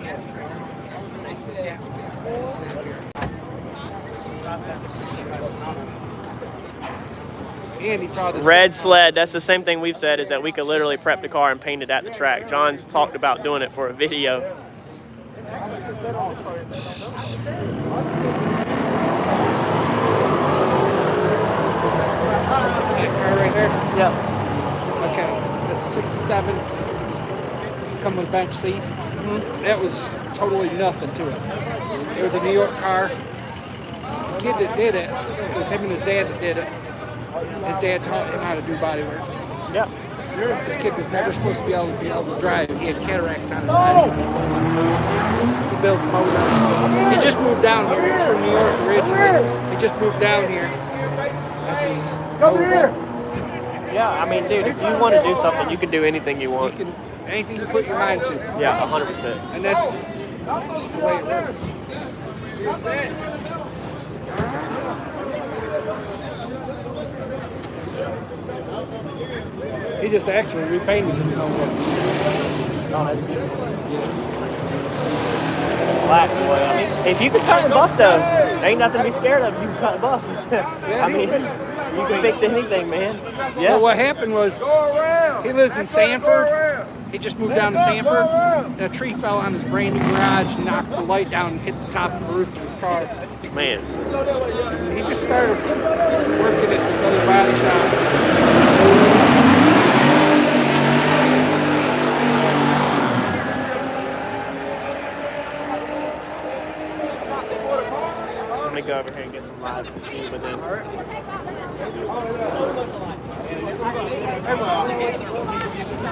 And he taught us Red sled, that's the same thing we've said, is that we could literally prep the car and paint it at the track. John's talked about doing it for a video. that car right there. Yep. Okay, that's a 67. Come with a bench seat. That was totally nothing to it. It was a New York car. The kid that did it, it was him and his dad that did it. His dad taught him how to do body work. Yep. This kid was never supposed to be able to drive. He had cataracts on his eyes. He builds motors. He just moved down here. He's from New York originally. He just moved down here. That's his Yeah, I mean, dude, if you want to do something, you can do anything you want. anything you put your mind to. Yeah, 100%. And that's just the way it works. He just actually repainted it. Oh, that's beautiful. Black boy. I mean, if you can cut and buff though, ain't nothing to be scared of. You can cut and buff. I mean, you can fix anything, man. Yeah. Well, what happened was he lives in Sanford. He just moved down to Sanford, and a tree fell on his brand new garage, and knocked the light down, and hit the top of the roof of his car. Man. And he just started working at this other body shop. Let me go over here and get some live food with him.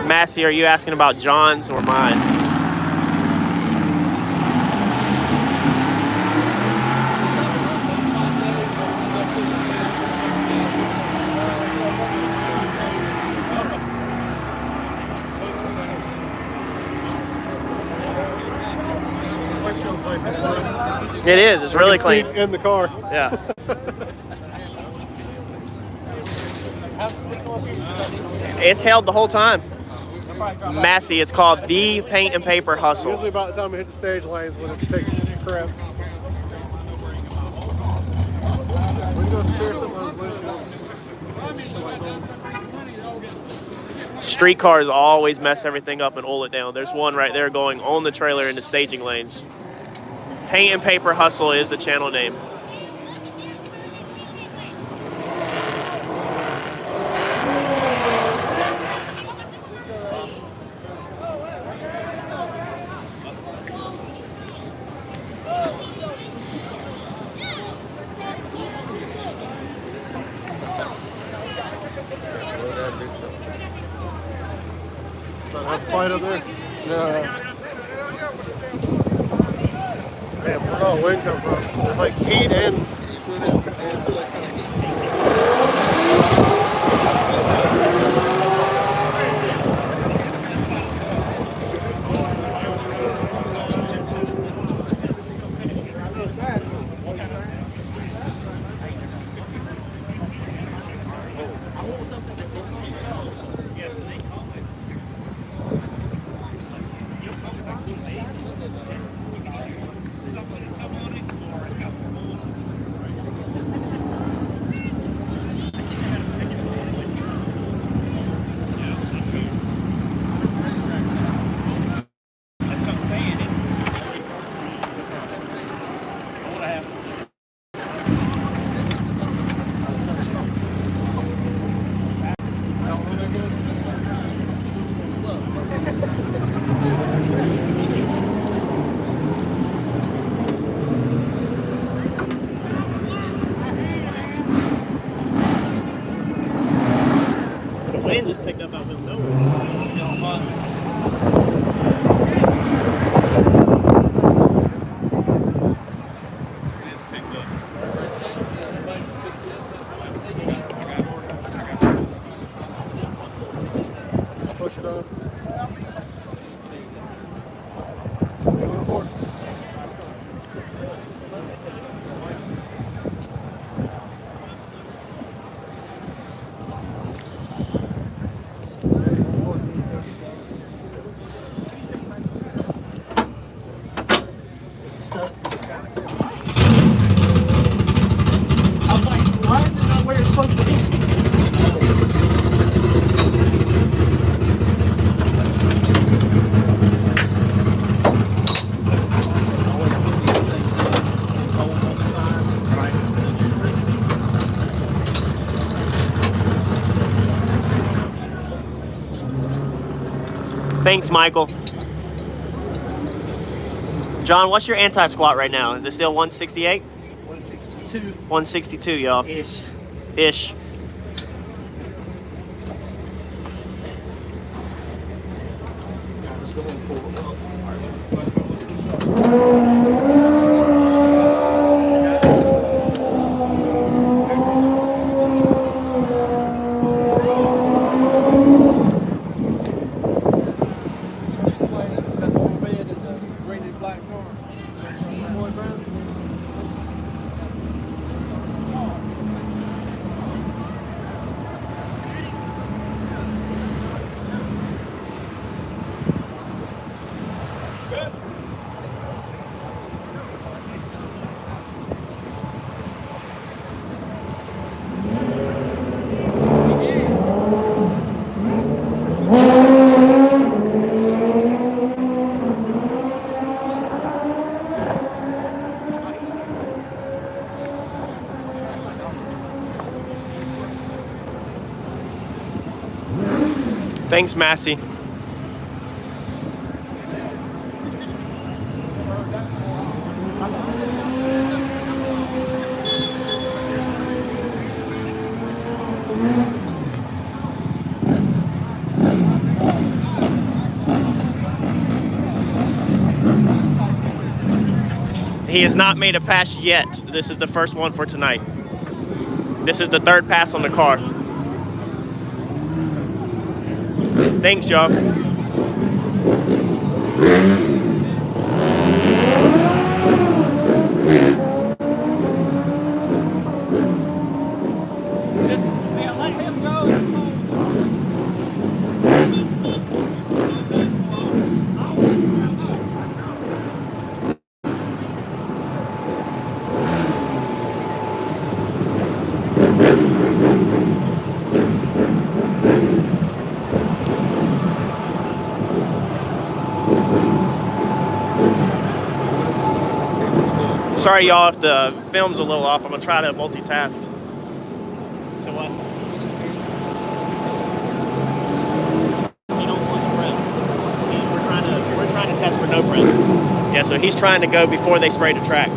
Massey, are you asking about John's or mine? It is. It's really clean. In the car. Yeah. It's held the whole time. Massey, it's called the Paint and Paper Hustle. Usually about the time we hit the stage lanes when it takes crap. We can go steer some of those windshields. Street cars always mess everything up and oil it down. There's one right there going on the trailer in the staging lanes. Paint and Paper Hustle is the channel name. Fight up there? No. Man, where all the wind come from? It's like heat and Thanks, Michael. John, what's your anti-squat right now? Is it still 168? 162 162, y'all. ish. Ish. Let's go ahead and pull it up. Thanks, Massey. He has not made a pass yet. This is the first one for tonight. This is the third pass on the car. Thanks, y'all. Let him go. Sorry, y'all, if the film's a little off. I'm gonna try to multitask. So what? You don't want the breath. We're trying to test for no breath. Yeah, so he's trying to go before they spray the track.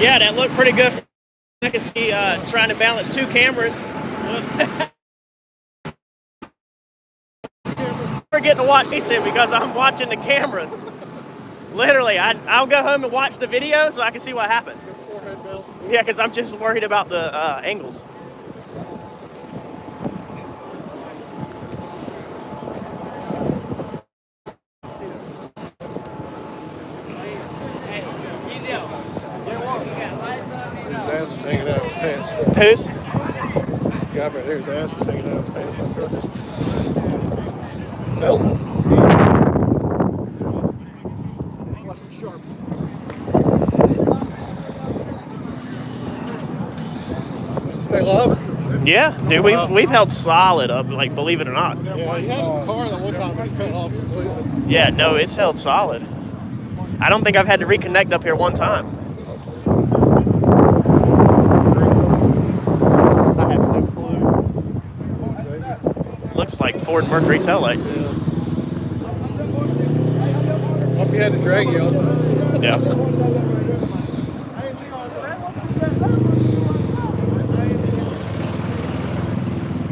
Yeah, that looked pretty good. I can see trying to balance two cameras. We're getting to watch Jason because I'm watching the cameras. Literally, I'll go home and watch the video so I can see what happened. Forehead melt. Yeah, because I'm just worried about the angles. His ass was hanging out of his pants. Whose? Guy right there, his ass was hanging out of his pants. Like they're just melting. Flush and sharp. Stay alive? Yeah, dude, we've held solid up, like, believe it or not. Yeah, he had a car that one time and he cut off completely. Yeah, no, it's held solid. I don't think I've had to reconnect up here one time. I have no clue. Looks like Ford Mercury taillights. Hope you had to drag you out. Yeah.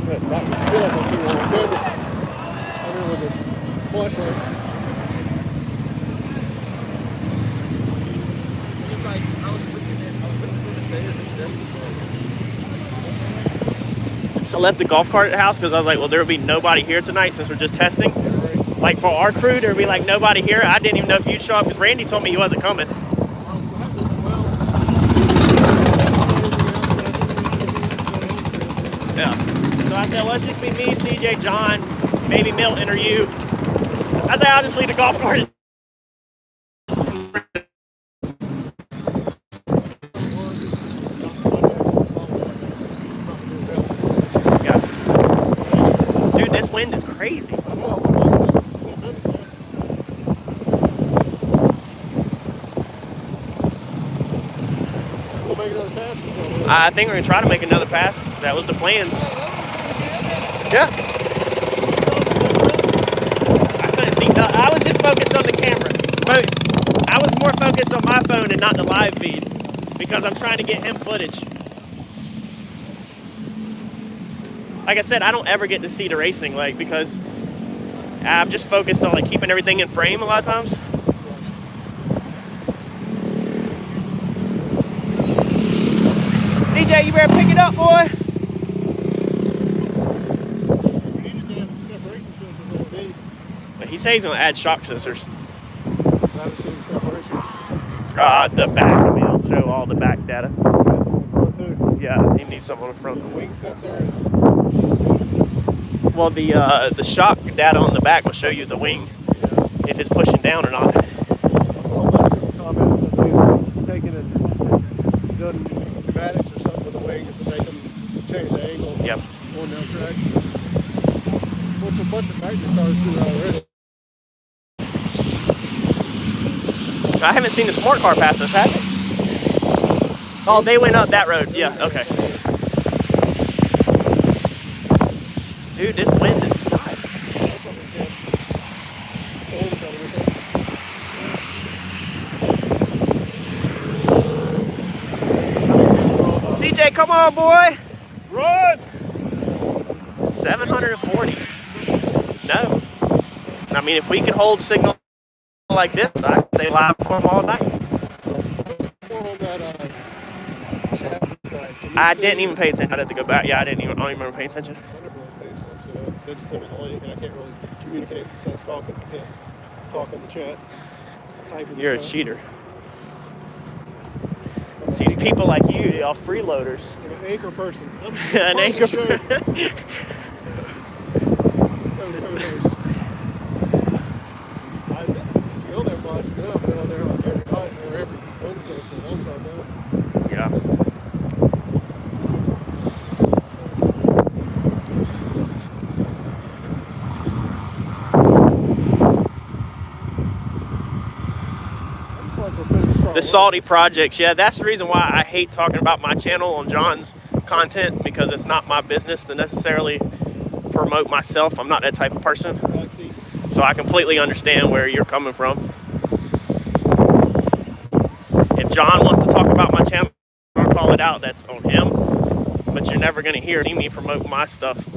That knocked the skin off my finger on the camera. I mean, with a flashlight. So I left the golf cart at the house because I was like, well, there will be nobody here tonight since we're just testing. Like for our crew, there will be like nobody here. I didn't even know if you'd show up because Randy told me he wasn't coming. Yeah. So I said, let's just be me, CJ, John, maybe Milton or you. I said, I'll just leave the golf cart. Yeah. Dude, this wind is crazy. I think we're going to try to make another pass. That was the plans. Yeah. I couldn't see nothing. I was just focused on the camera. I was more focused on my phone and not the live feed because I'm trying to get him footage. Like I said, I don't ever get to see the racing, like, because I'm just focused on like keeping everything in frame a lot of times. CJ, you better pick it up, boy. But he says he's gonna add shock sensors. The back. I mean, it'll show all the back data. Yeah, he needs something on the front. Wing sensor. Well, the shock data on the back will show you the wing, if it's pushing down or not. I saw a lot of people comment that they've taken and done pneumatics or something with the wings to make them change the angle. Yep. Going down track. What's a bunch of factory cars do already? I haven't seen the smart car pass us, have they? Oh, they went up that road. Yeah, okay. Dude, this wind is nuts. Storm coming or something. CJ, come on, boy. Run. 740. No. I mean, if we can hold signal like this, I can stay live for them all night. I didn't even pay attention. I had to go back. Yeah, I don't even remember paying attention. They just sent me the link, and I can't really communicate besides talking. I can't talk in the chat. You're a cheater. See, people like you, y'all freeloaders. I'm an anchor person. I'm an anchor person. I still that much. Then I've been on there like every night or every Wednesday for a long time now. Yeah. The salty projects, yeah, that's the reason why I hate talking about my channel on John's content, because it's not my business to necessarily promote myself. I'm not that type of person. So I completely understand where you're coming from. If John wants to talk about my channel or call it out, that's on him. But you're never going to see me promote my stuff.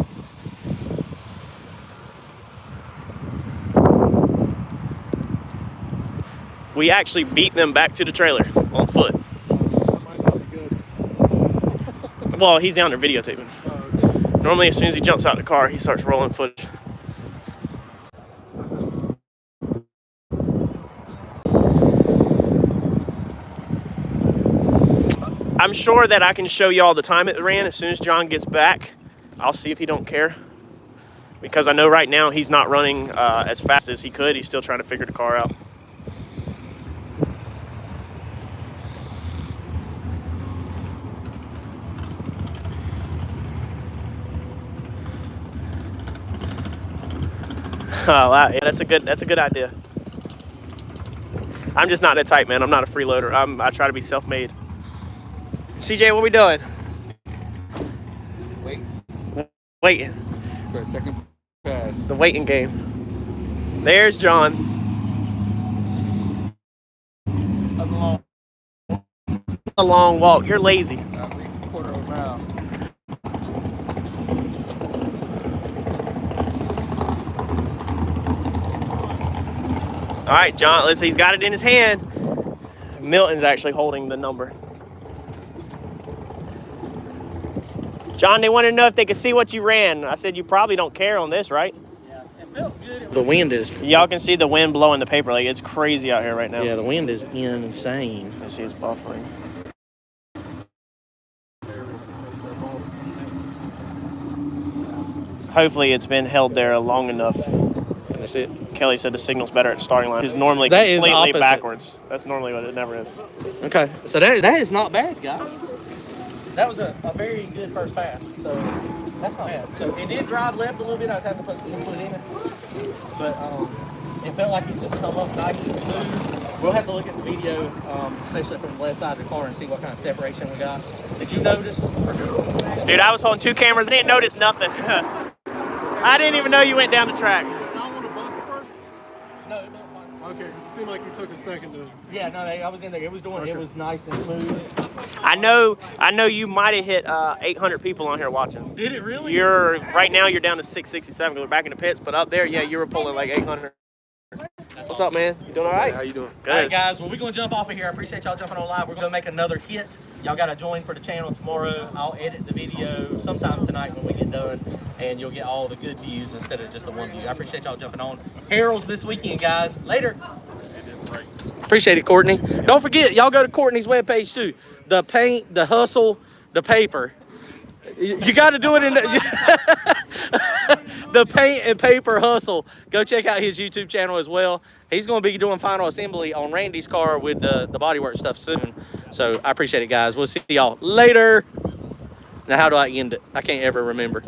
We actually beat them back to the trailer on foot. Might not be good. Well, he's down there videotaping. Normally, as soon as he jumps out of the car, he starts rolling footage. I'm sure that I can show you all the time it ran as soon as John gets back. I'll see if he don't care. Because I know right now he's not running as fast as he could. He's still trying to figure the car out. Oh wow, yeah, that's a good idea. I'm just not that type, man. I'm not a freeloader. I try to be self-made. CJ, what we doing? Waiting. For a second pass. The waiting game. There's John. That's A long walk. You're lazy. At least a quarter of a mile. All right, John. He's got it in his hand. Milton's actually holding the number. John, they wanted to know if they could see what you ran. I said you probably don't care on this, right? Yeah, it felt good. The wind is. Y'all can see the wind blowing the paper. Like, it's crazy out here right now. Yeah, the wind is insane. You see it's buffering. Hopefully it's been held there long enough. That's it. Kelly said the signal's better at the starting line. It's normally That is completely opposite. backwards. That's normally what it never is. Okay, so that is not bad, guys. That was a very good first pass. So that's not bad. So it did drive left a little bit. I was having to put some foot in it. But it felt like it just come up nice and smooth. We'll have to look at the video, especially from the left side of the car, and see what kind of separation we got. Did you notice? Dude, I was holding two cameras and didn't notice nothing. I didn't even know you went down the track. Did I want to bump it first? No, it was fine. Okay, 'cause it seemed like you took a second to. Yeah, no, I was in there. It was doing. Okay. It was nice and smooth. I know you might have hit 800 people on here watching. Did it really? Right now you're down to 667 because we're back in the pits, but up there, yeah, you were pulling like 800. What's up, man? You doing all right? How you doing? Good. All right, guys. Well, we're going to jump off of here. I appreciate y'all jumping on live. We're going to make another hit. Y'all got to join for the channel tomorrow. I'll edit the video sometime tonight when we get done, and you'll get all the good views instead of just the one view. I appreciate y'all jumping on. Harold's this weekend, guys. Later. Appreciate it, Courtney. Don't forget, y'all go to Courtney's webpage too. The paint, the hustle, the paper. You got to do it in the paint and paper hustle. Go check out his YouTube channel as well. He's going to be doing final assembly on Randy's car with the bodywork stuff soon. So I appreciate it, guys. We'll see y'all later. Now, how do I end it? I can't ever remember.